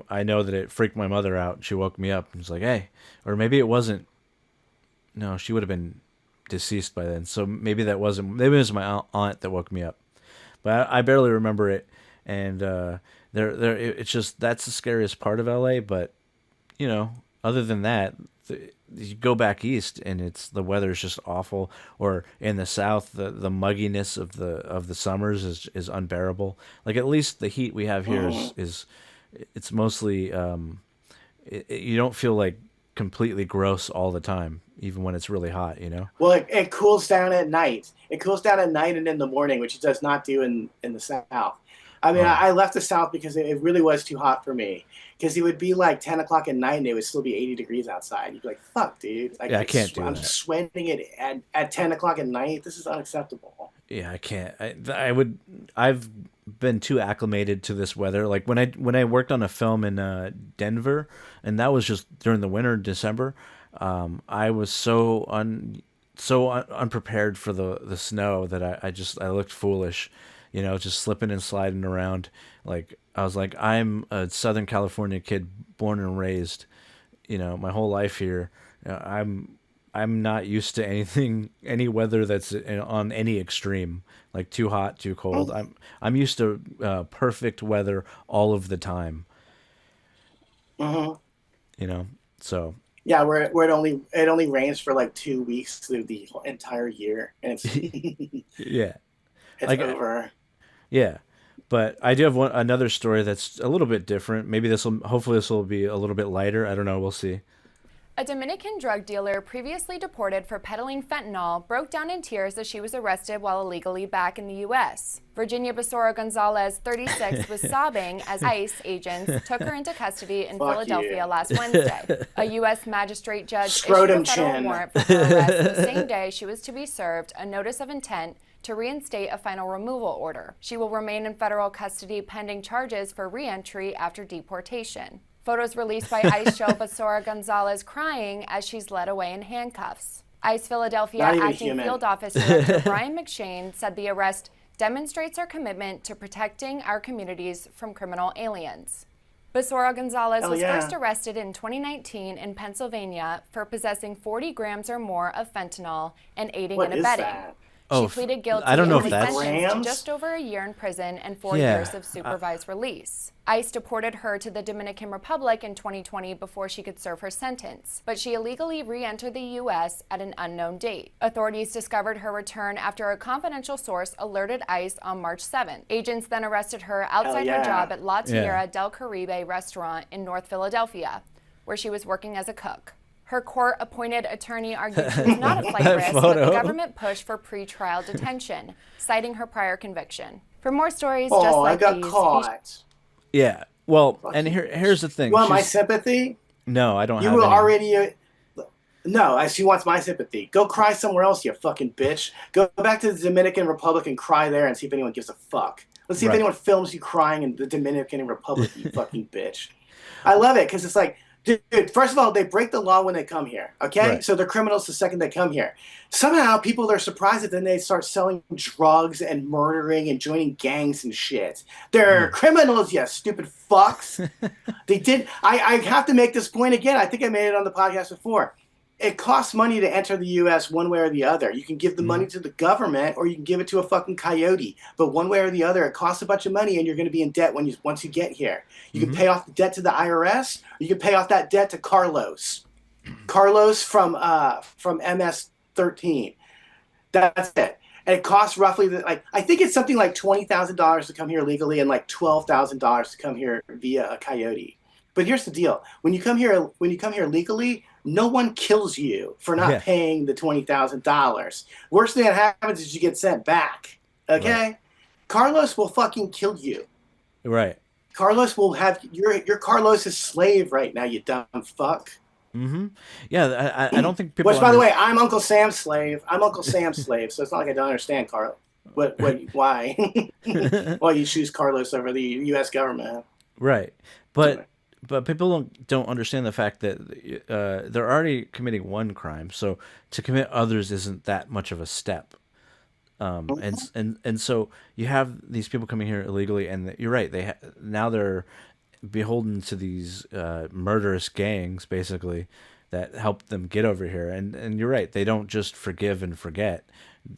I know that it freaked my mother out. She woke me up and was like, "Hey," or maybe it wasn't. No, she would have been deceased by then. So maybe that wasn't. Maybe it was my aunt that woke me up. But I barely remember it, and it's just that's the scariest part of LA. But you know, other than that, you go back east and the weather is just awful. Or in the south, the mugginess of the summers is unbearable. Like at least the heat we have here is it's mostly you don't feel like completely gross all the time, even when it's really hot. You know. Well, it cools down at night. It cools down at night and in the morning, which it does not do in the south. I mean, I left the south because it really was too hot for me. Because it would be like 10 o'clock at night and it would still be 80 degrees outside. You'd be like, fuck, dude. Like, yeah, I can't do that. I'm sweating it at 10 o'clock at night. This is unacceptable. Yeah, I can't. I've been too acclimated to this weather. Like when I worked on a film in Denver, and that was just during the winter, December, I was so unprepared for the snow that I looked foolish. You know, just slipping and sliding around. Like I was like, I'm a Southern California kid, born and raised. You know, my whole life here. I'm not used to any weather that's on any extreme, like too hot, too cold. I'm used to perfect weather all of the time. Mm-hmm. You know, so. Yeah, where it only rains for like 2 weeks through the entire year, and it's yeah, it's like, over. Yeah, but I do have another story that's a little bit different. Hopefully this will be a little bit lighter. I don't know. We'll see. A Dominican drug dealer previously deported for peddling fentanyl broke down in tears as she was arrested while illegally back in the U.S. Virginia Basora Gonzalez, 36, was sobbing as ICE agents took her into custody in Philadelphia last Wednesday. A U.S. magistrate judge issued a federal warrant for her arrest the same day she was to be served a notice of intent to reinstate a final removal order. She will remain in federal custody pending charges for re-entry after deportation. Photos released by ICE show Basora Gonzalez crying as she's led away in handcuffs. ICE Philadelphia acting field office director Brian McShane said the arrest demonstrates our commitment to protecting our communities from criminal aliens. Basora Gonzalez was first arrested in 2019 in Pennsylvania for possessing 40 grams or more of fentanyl and aiding and abetting. She pleaded guilty and was sentenced to just over a year in prison and 4 years of supervised release. ICE deported her to the Dominican Republic in 2020 before she could serve her sentence, but she illegally re-entered the U.S. at an unknown date. Authorities discovered her return after a confidential source alerted ICE on March 7th. Agents then arrested her outside her job at La Tierra del Caribe restaurant in North Philadelphia, where she was working as a cook. Her court-appointed attorney argued she was not a flight risk, but the government pushed for pre-trial detention, citing her prior conviction. For more stories just like these... I got caught. Yeah, well, and here's the thing. You want my sympathy? No, I don't have any. You were already... No, she wants my sympathy. Go cry somewhere else, you fucking bitch. Go back to the Dominican Republic and cry there and see if anyone gives a fuck. Let's see if anyone films you crying in the Dominican Republic, you fucking bitch. I love it, because it's like... Dude, first of all, they break the law when they come here, okay? Right. So they're criminals the second they come here. Somehow people are surprised that then they start selling drugs and murdering and joining gangs and shit. They're criminals, you stupid fucks. I have to make this point again. I think I made it on the podcast before. It costs money to enter the U.S. one way or the other. You can give the money to the government or you can give it to a fucking coyote. But one way or the other, it costs a bunch of money and you're going to be in debt once you get here. You can pay off the debt to the IRS or you can pay off that debt to Carlos. Carlos from MS-13. That's it. And it costs roughly, I think it's something like $20,000 to come here legally and like $12,000 to come here via a coyote. But here's the deal. When you come here legally, no one kills you for not paying the $20,000. Worst thing that happens is you get sent back. Okay? Right. Carlos will fucking kill you. Right. Carlos will have you're Carlos's slave right now, you dumb fuck. Mm-hmm. Yeah, I don't think people. Which, by the way, I'm Uncle Sam's slave. I'm Uncle Sam's slave, so it's not like I don't understand Carlos. Why? Why you choose Carlos over the U.S. government? Right, but people don't understand the fact that they're already committing one crime, so to commit others isn't that much of a step. And so you have these people coming here illegally, and you're right. Now they're beholden to these murderous gangs, basically, that help them get over here. And you're right. They don't just forgive and forget.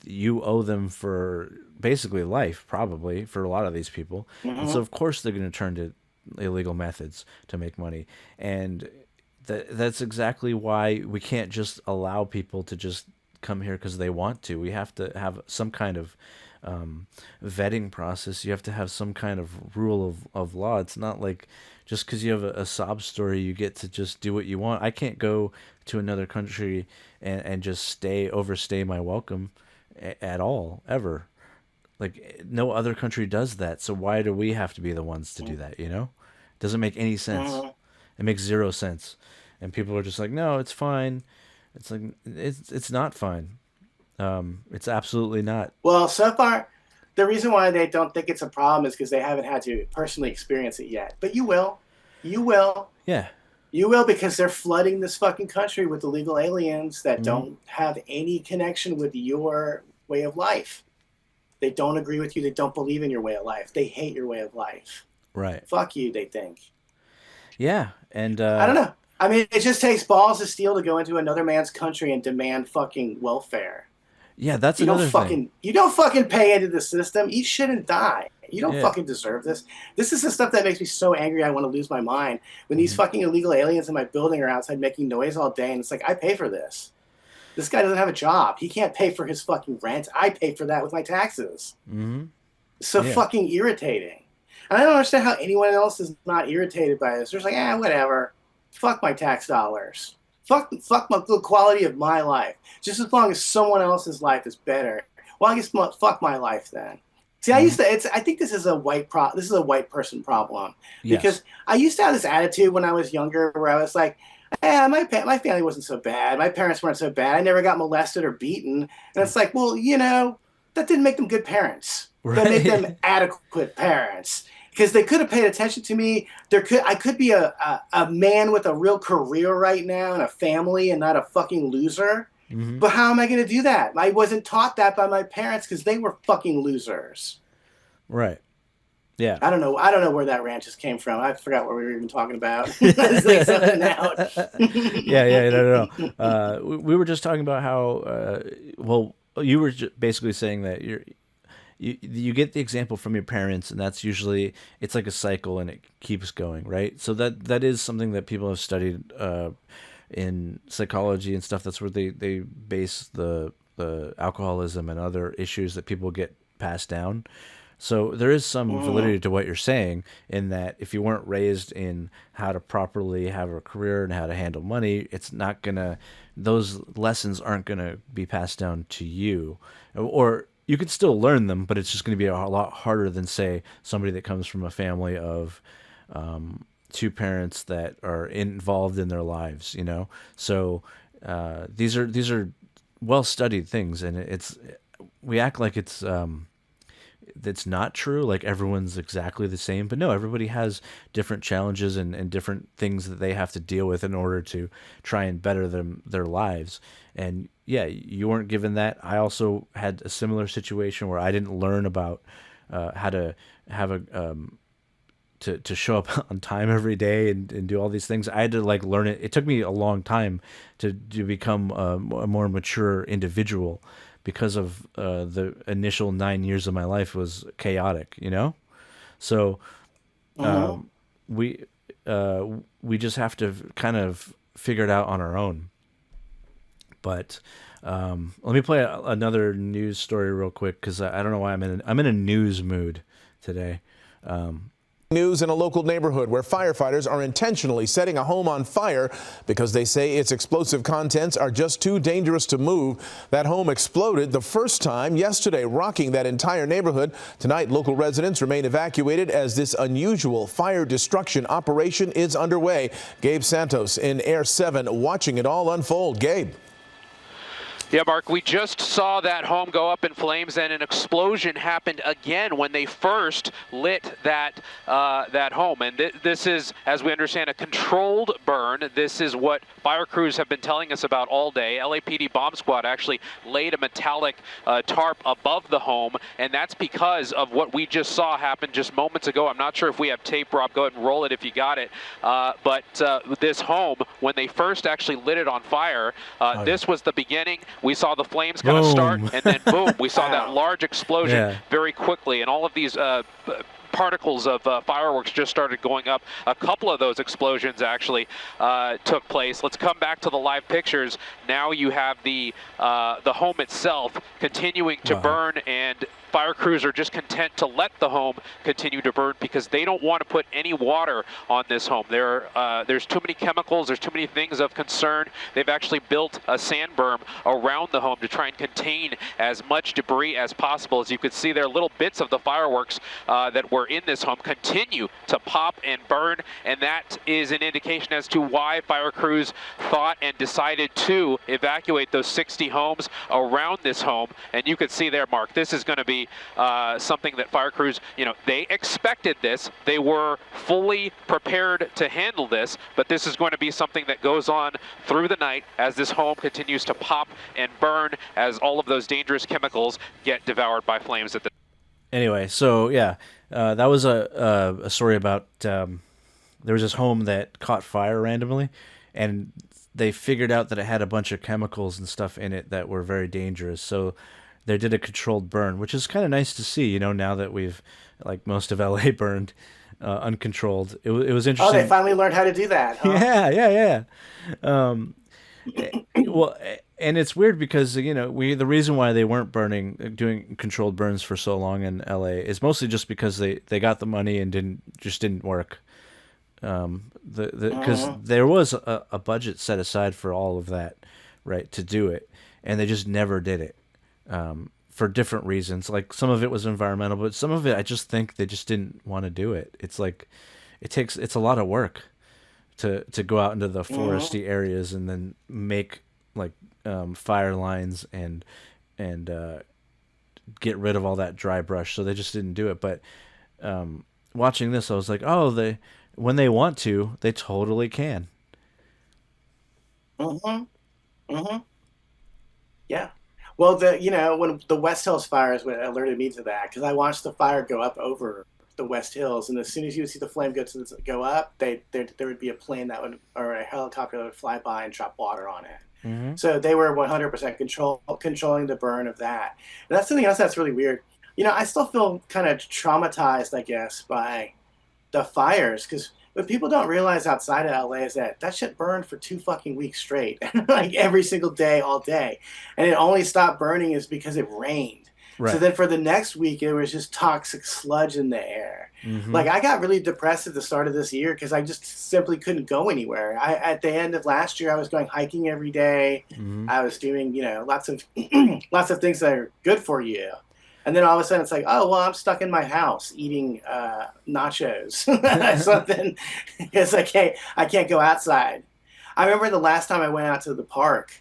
You owe them for basically life, probably, for a lot of these people. Mm-hmm. And so, of course, they're going to turn to illegal methods to make money. And that's exactly why we can't just allow people to just come here because they want to. We have to have some kind of vetting process. You have to have some kind of rule of law. It's not like just because you have a sob story, you get to just do what you want. I can't go to another country and just overstay my welcome at all, ever. Like, no other country does that, so why do we have to be the ones to do that, you know? It doesn't make any sense. It makes zero sense. And people are just like, no, it's fine. It's like, it's not fine. It's absolutely not. Well, so far, the reason why they don't think it's a problem is because they haven't had to personally experience it yet. But you will. You will. Yeah. You will, because they're flooding this fucking country with illegal aliens that don't have any connection with your way of life. They don't agree with you. They don't believe in your way of life. They hate your way of life. Right. Fuck you, they think. Yeah, and... I don't know. I mean, it just takes balls of steel to go into another man's country and demand fucking welfare. Yeah, that's another thing. You don't fucking pay into the system. Eat shit and die. You don't fucking deserve this. This is the stuff that makes me so angry I want to lose my mind. When these fucking illegal aliens in my building are outside making noise all day, and it's like, I pay for this. This guy doesn't have a job. He can't pay for his fucking rent. I pay for that with my taxes. Mm-hmm. So fucking irritating. And I don't understand how anyone else is not irritated by this. They're just like, whatever. Fuck my tax dollars. Fuck the quality of my life. Just as long as someone else's life is better. Well, I guess fuck my life then. See, I think this is a white person problem. Yes. Because I used to have this attitude when I was younger where I was like, my family wasn't so bad. My parents weren't so bad. I never got molested or beaten. And it's like, well, that didn't make them good parents. Right. That made them adequate parents. Because they could have paid attention to me. I could be a man with a real career right now and a family and not a fucking loser. Mm-hmm. But how am I going to do that? I wasn't taught that by my parents because they were fucking losers. Right. Yeah. I don't know where that rant just came from. I forgot what we were even talking about. Let's lay something out. No. We were just talking about how, you were basically saying that you get the example from your parents, and that's usually, it's like a cycle and it keeps going, right? So that is something that people have studied in psychology and stuff. That's where they base the alcoholism and other issues that people get passed down. So there is some validity to what you're saying in that if you weren't raised in how to properly have a career and how to handle money, those lessons aren't gonna be passed down to you. Or you could still learn them, but it's just going to be a lot harder than, say, somebody that comes from a family of two parents that are involved in their lives, So these are well-studied things, and we act like it's not true, like everyone's exactly the same. But no, everybody has different challenges and different things that they have to deal with in order to try and better their lives. And yeah, you weren't given that. I also had a similar situation where I didn't learn about how to have to show up on time every day and do all these things. I had to learn it. It took me a long time to become a more mature individual because of the initial 9 years of my life was chaotic, So we just have to kind of figure it out on our own. But let me play another news story real quick because I don't know why I'm in a news mood today. News in a local neighborhood where firefighters are intentionally setting a home on fire because they say its explosive contents are just too dangerous to move. That home exploded the first time yesterday, rocking that entire neighborhood. Tonight, local residents remain evacuated as this unusual fire destruction operation is underway. Gabe Santos in Air 7 watching it all unfold. Gabe. Yeah, Mark, we just saw that home go up in flames, and an explosion happened again when they first lit that home. And this is, as we understand, a controlled burn. This is what fire crews have been telling us about all day. LAPD bomb squad actually laid a metallic tarp above the home, and that's because of what we just saw happen just moments ago. I'm not sure if we have tape, Rob. Go ahead and roll it if you got it. But this home, when they first actually lit it on fire, this was the beginning. We saw the flames kind of start, and then boom, we saw that large explosion very quickly, and all of these particles of fireworks just started going up. A couple of those explosions actually took place. Let's come back to the live pictures. Now you have the home itself continuing to burn, and fire crews are just content to let the home continue to burn because they don't want to put any water on this home. There's too many chemicals, there's too many things of concern. They've actually built a sand berm around the home to try and contain as much debris as possible. As you can see there, little bits of the fireworks that were in this home continue to pop and burn, and that is an indication as to why fire crews thought and decided to evacuate those 60 homes around this home. And you can see there, Mark, this is going to be something that fire crews, they expected this. They were fully prepared to handle this, but this is going to be something that goes on through the night as this home continues to pop and burn as all of those dangerous chemicals get devoured by flames at the Anyway, so yeah, that was a story about there was this home that caught fire randomly, and they figured out that it had a bunch of chemicals and stuff in it that were very dangerous. So they did a controlled burn, which is kind of nice to see, now that we've, like most of LA burned uncontrolled. It was interesting. Oh, they finally learned how to do that, huh? Yeah. Well, and it's weird because, the reason why they weren't doing controlled burns for so long in LA is mostly just because they got the money and didn't work. Because there was a budget set aside for all of that, right, to do it, and they just never did it for different reasons. Like some of it was environmental, but some of it I just think they just didn't want to do it. It's like it's a lot of work to go out into the foresty areas and then make like fire lines and get rid of all that dry brush. So they just didn't do it. But watching this, I was like, oh, when they want to, they totally can. Yeah. Well, when the West Hills fires alerted me to that, because I watched the fire go up over the West Hills, and as soon as you would see the flame go up, there would be a plane or a helicopter that would fly by and drop water on it. So they were 100% controlling the burn of that. And that's something else that's really weird. I still feel kind of traumatized, I guess, by the fires, because what people don't realize outside of LA is that shit burned for 2 fucking weeks straight, like every single day, all day. And it only stopped burning is because it rained. Right. So then for the next week, it was just toxic sludge in the air. Like I got really depressed at the start of this year because I just simply couldn't go anywhere. At the end of last year, I was going hiking every day. I was doing, lots of things that are good for you. And then all of a sudden it's like, oh, well, I'm stuck in my house eating nachos, something, because I can't go outside. I remember the last time I went out to the park,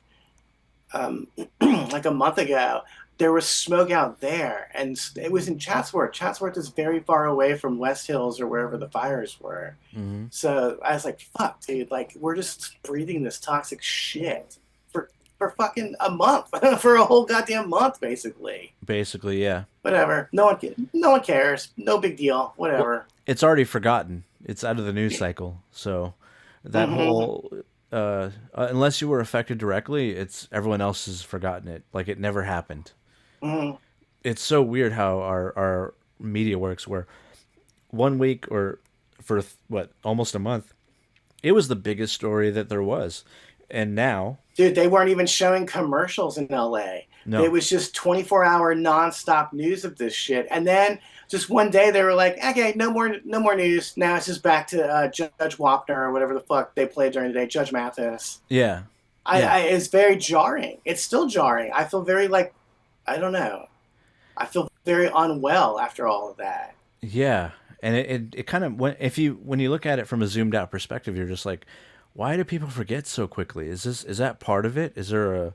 like a month ago, there was smoke out there, and it was in Chatsworth. Chatsworth is very far away from West Hills or wherever the fires were. So I was like, fuck, dude, like we're just breathing this toxic shit for fucking a month, for a whole goddamn month, basically. Basically, yeah. Whatever. No one cares. No big deal. Whatever. Well, it's already forgotten. It's out of the news cycle. So that whole, unless you were affected directly, everyone else has forgotten it. Like it never happened. It's so weird how our media works, where 1 week or for almost a month, it was the biggest story that there was. And now, dude, they weren't even showing commercials in LA. No. It was just 24-hour nonstop news of this shit. And then just one day they were like, okay, no more news. Now it's just back to Judge Wapner or whatever the fuck they played during the day, Judge Mathis. Yeah. It's very jarring. It's still jarring. I feel very I don't know. I feel very unwell after all of that. Yeah. And it kind of, when you look at it from a zoomed out perspective, you're just like, why do people forget so quickly? Is that part of it? Is there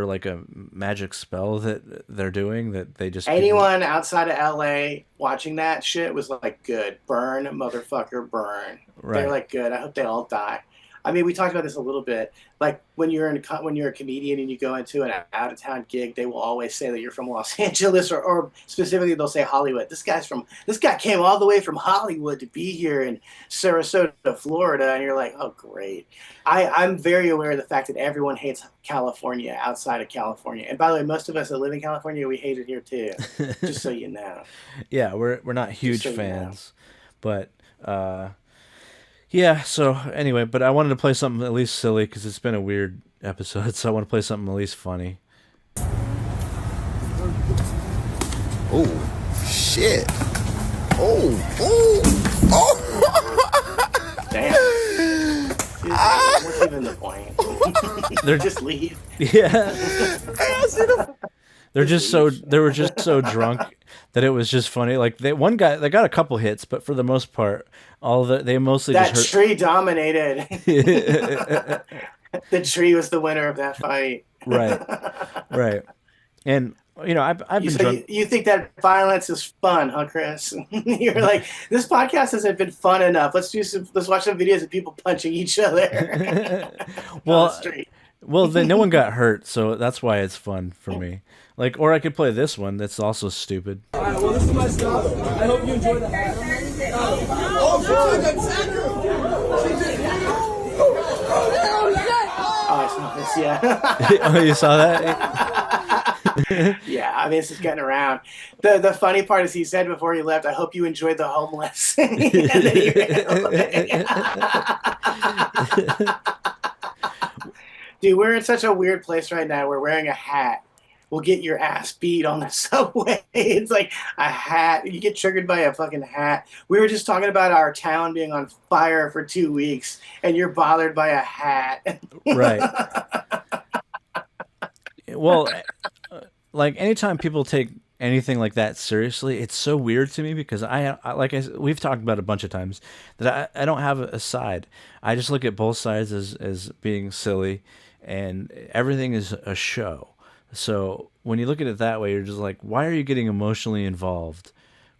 like a magic spell that they're doing that they just anyone outside of LA watching that shit was like, good, burn, motherfucker, burn. Right. They're like, good. I hope they all die. I mean, we talked about this a little bit. Like when you're a comedian and you go into an out of town gig, they will always say that you're from Los Angeles or specifically they'll say Hollywood. This guy came all the way from Hollywood to be here in Sarasota, Florida, and you're like, oh great. I'm very aware of the fact that everyone hates California outside of California. And by the way, most of us that live in California, we hate it here too. Just so you know. Yeah, we're not huge fans, but. Yeah, so anyway, but I wanted to play something at least silly because it's been a weird episode, so I want to play something at least funny. Oh, shit. Oh. Damn. What's even the point? They're just leave. Yeah. They were just so drunk that it was just funny. Like they got a couple hits, but for the most part, they mostly that just tree dominated. The tree was the winner of that fight. Right. And I've been drunk. You think that violence is fun, huh, Chris? You're like, this podcast hasn't been fun enough. Let's watch some videos of people punching each other. Well, then no one got hurt, so that's why it's fun for me. Like, or I could play this one. That's also stupid. All right, well, this is my stuff. I hope you enjoy the hat. I saw this, yeah. Oh, you saw that? Yeah, I mean, this is getting around. The funny part is he said before he left, I hope you enjoyed the homeless. And then he ran away. Dude, we're in such a weird place right now. We're wearing a hat will get your ass beat on the subway. It's like a hat. You get triggered by a fucking hat. We were just talking about our town being on fire for 2 weeks, and you're bothered by a hat. Right. Well, like anytime people take anything like that seriously, it's so weird to me because we've talked about it a bunch of times that I don't have a side. I just look at both sides as being silly, and everything is a show. So when you look at it that way, you're just like, why are you getting emotionally involved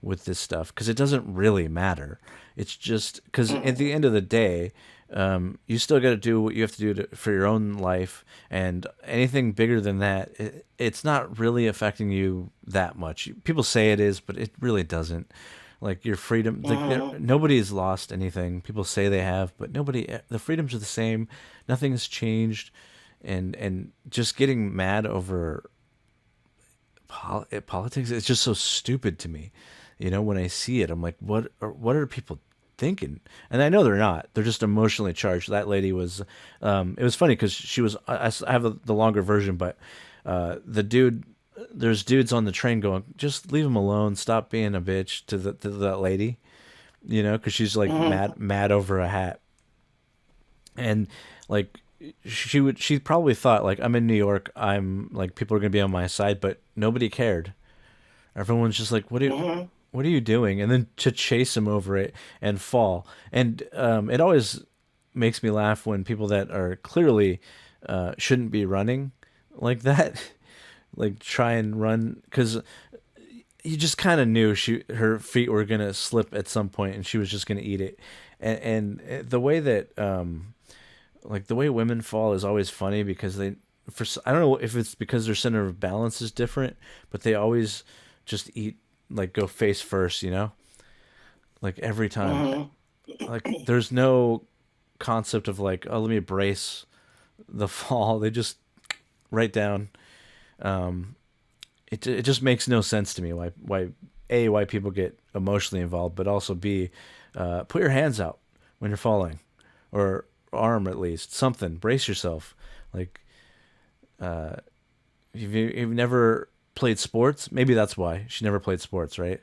with this stuff? Because it doesn't really matter. It's just because at the end of the day, you still got to do what you have to do for your own life, and anything bigger than that, it's not really affecting you that much. People say it is, but it really doesn't. Like your freedom, like nobody's lost anything. People say they have, but the freedoms are the same. Nothing has changed, and just getting mad over politics, it's just so stupid to me. When I see it, I'm like, what are people thinking? And I know they're not. They're just emotionally charged. That lady was. It was funny because she was. I have the longer version, but there's dudes on the train going, just leave him alone. Stop being a bitch to that lady, because she's like mad over a hat, and like she probably thought like, I'm in New York. I'm like, people are gonna be on my side, but nobody cared. Everyone's just like, what are you doing? And then to chase him over it and fall. And it always makes me laugh when people that are clearly shouldn't be running like that, like try and run, because you just kind of knew her feet were going to slip at some point and she was just going to eat it. And the way that, like the way women fall is always funny because I don't know if it's because their center of balance is different, but they always just eat, like go face first, like every time. Like there's no concept of like, oh, let me brace the fall. They just right down. It just makes no sense to me why people get emotionally involved, but also B, put your hands out when you're falling, or arm at least, something, brace yourself. Like you've never played sports, maybe that's why she never played sports, right?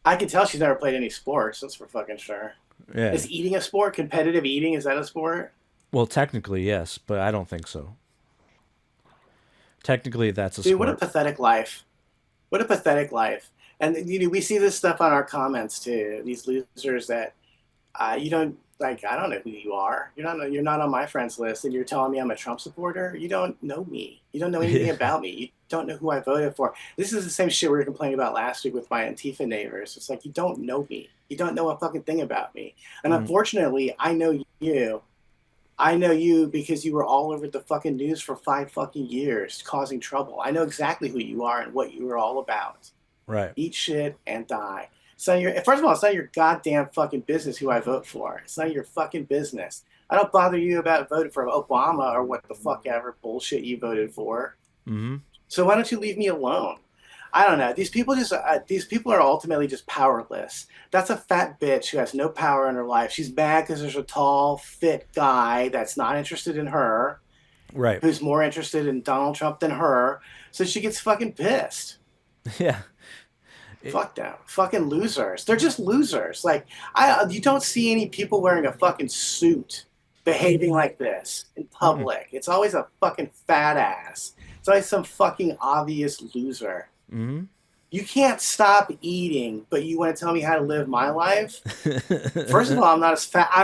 I can tell she's never played any sports. That's for fucking sure. Yeah. Is eating a sport? Competitive eating, is that a sport? Well, technically yes, but I don't think so. Technically, that's a Dude, sport. what a pathetic life. What a pathetic life. And we see this stuff on our comments too. These losers that you don't like. I don't know who you are. You're not on my friends list, and you're telling me I'm a Trump supporter. You don't know me. You don't know anything about me. You don't know who I voted for. This is the same shit we were complaining about last week with my Antifa neighbors. It's like, you don't know me. You don't know a fucking thing about me. And unfortunately, I know you. I know you because you were all over the fucking news for 5 fucking years, causing trouble. I know exactly who you are and what you were all about. Right. Eat shit and die. First of all, it's not your goddamn fucking business who I vote for. It's not your fucking business. I don't bother you about voting for Obama or what the fuck ever bullshit you voted for. Mm-hmm. So why don't you leave me alone? I don't know. These people are ultimately just powerless. That's a fat bitch who has no power in her life. She's mad because there's a tall, fit guy that's not interested in her. Right. Who's more interested in Donald Trump than her. So she gets fucking pissed. Yeah. Fuck them. Fucking losers. They're just losers. Like, you don't see any people wearing a fucking suit behaving like this in public. Mm-hmm. It's always a fucking fat ass. It's always some fucking obvious loser. Mm-hmm. You can't stop eating, but you want to tell me how to live my life? First of all, I'm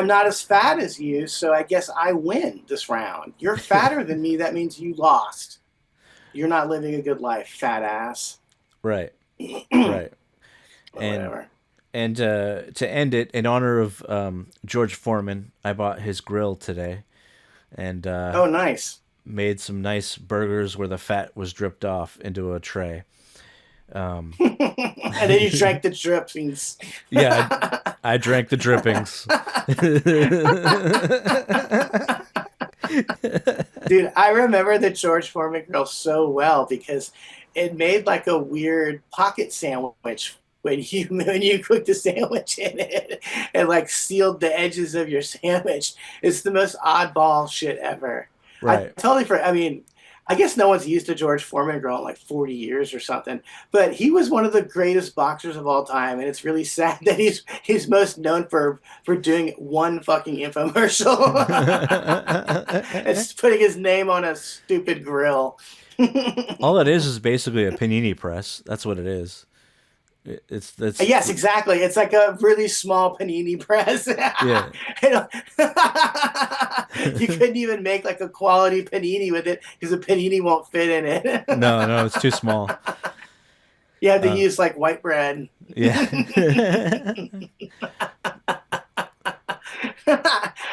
not as fat as you, so I guess I win this round. You're fatter than me. That means you lost. You're not living a good life, fat ass. Right. Right. Whatever. And to end it, in honor of George Foreman, I bought his grill today, and oh, nice. Made some nice burgers where the fat was dripped off into a tray. And then you drank the drippings. Yeah, I drank the drippings. Dude, I remember the George Foreman grill so well because it made like a weird pocket sandwich when you cooked the sandwich in it and like sealed the edges of your sandwich. It's the most oddball shit ever. Right. I totally forgot. I mean, I guess no one's used to George Foreman growing like 40 years or something, but he was one of the greatest boxers of all time, and it's really sad that he's most known for doing one fucking infomercial. It's putting his name on a stupid grill. All it is basically a panini press. That's what it is. It's Yes, exactly. It's like a really small panini press. Yeah. You couldn't even make like a quality panini with it because the panini won't fit in it. No, it's too small. You have to use like white bread. Yeah.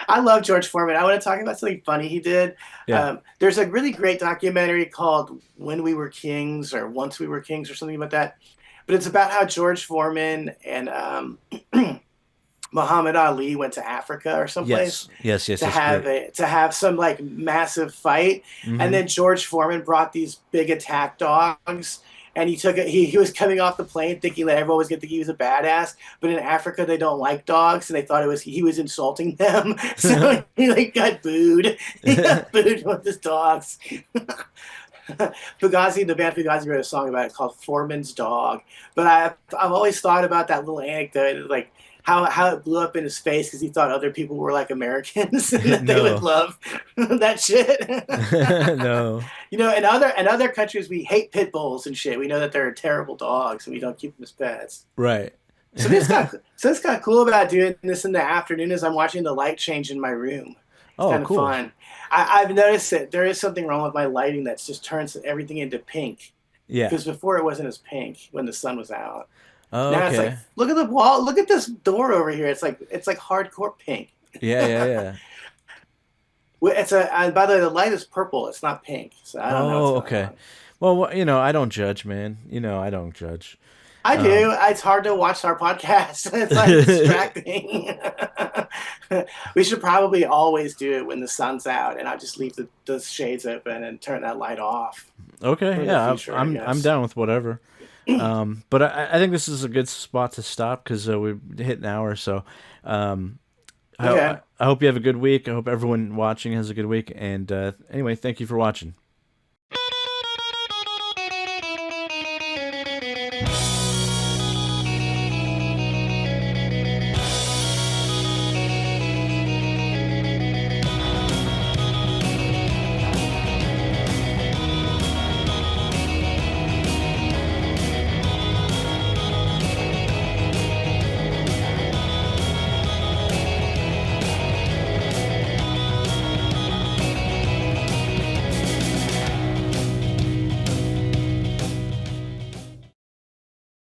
I love George Foreman. I want to talk about something funny he did. Yeah. There's a really great documentary called When We Were Kings or Once We Were Kings or something about that. But it's about how George Foreman and Muhammad Ali went to Africa or someplace. Yes. To have some like massive fight, and then George Foreman brought these big attack dogs, and he was coming off the plane thinking that everyone was going to think he was a badass, but in Africa they don't like dogs, and they thought he was insulting them, so he like got booed. He got booed with his dogs. Fugazi, the band Fugazi wrote a song about it called Foreman's Dog. But I've always thought about that little anecdote, like how it blew up in his face because he thought other people were like Americans and that they would love that shit. No. You know, in other countries we hate pit bulls and shit. We know that they're terrible dogs and we don't keep them as pets. Right. So it's kind of cool about doing this in the afternoon as I'm watching the light change in my room. It's kind of cool. fun. I've noticed that there is something wrong with my lighting that just turns everything into pink. Yeah. Because before it wasn't as pink when the sun was out. Oh, now okay. it's like, look at the wall. Look at this door over here. It's like hardcore pink. Yeah. And by the way, the light is purple. It's not pink. So I don't know. Okay. Well, I don't judge, man. I don't judge. I do. It's hard to watch our podcast. It's like distracting. We should probably always do it when the sun's out, and I'll just leave the shades open and turn that light off. Okay, yeah, I'm down with whatever. But I think this is a good spot to stop because we hit an hour. So I hope you have a good week. I hope everyone watching has a good week. And anyway, thank you for watching.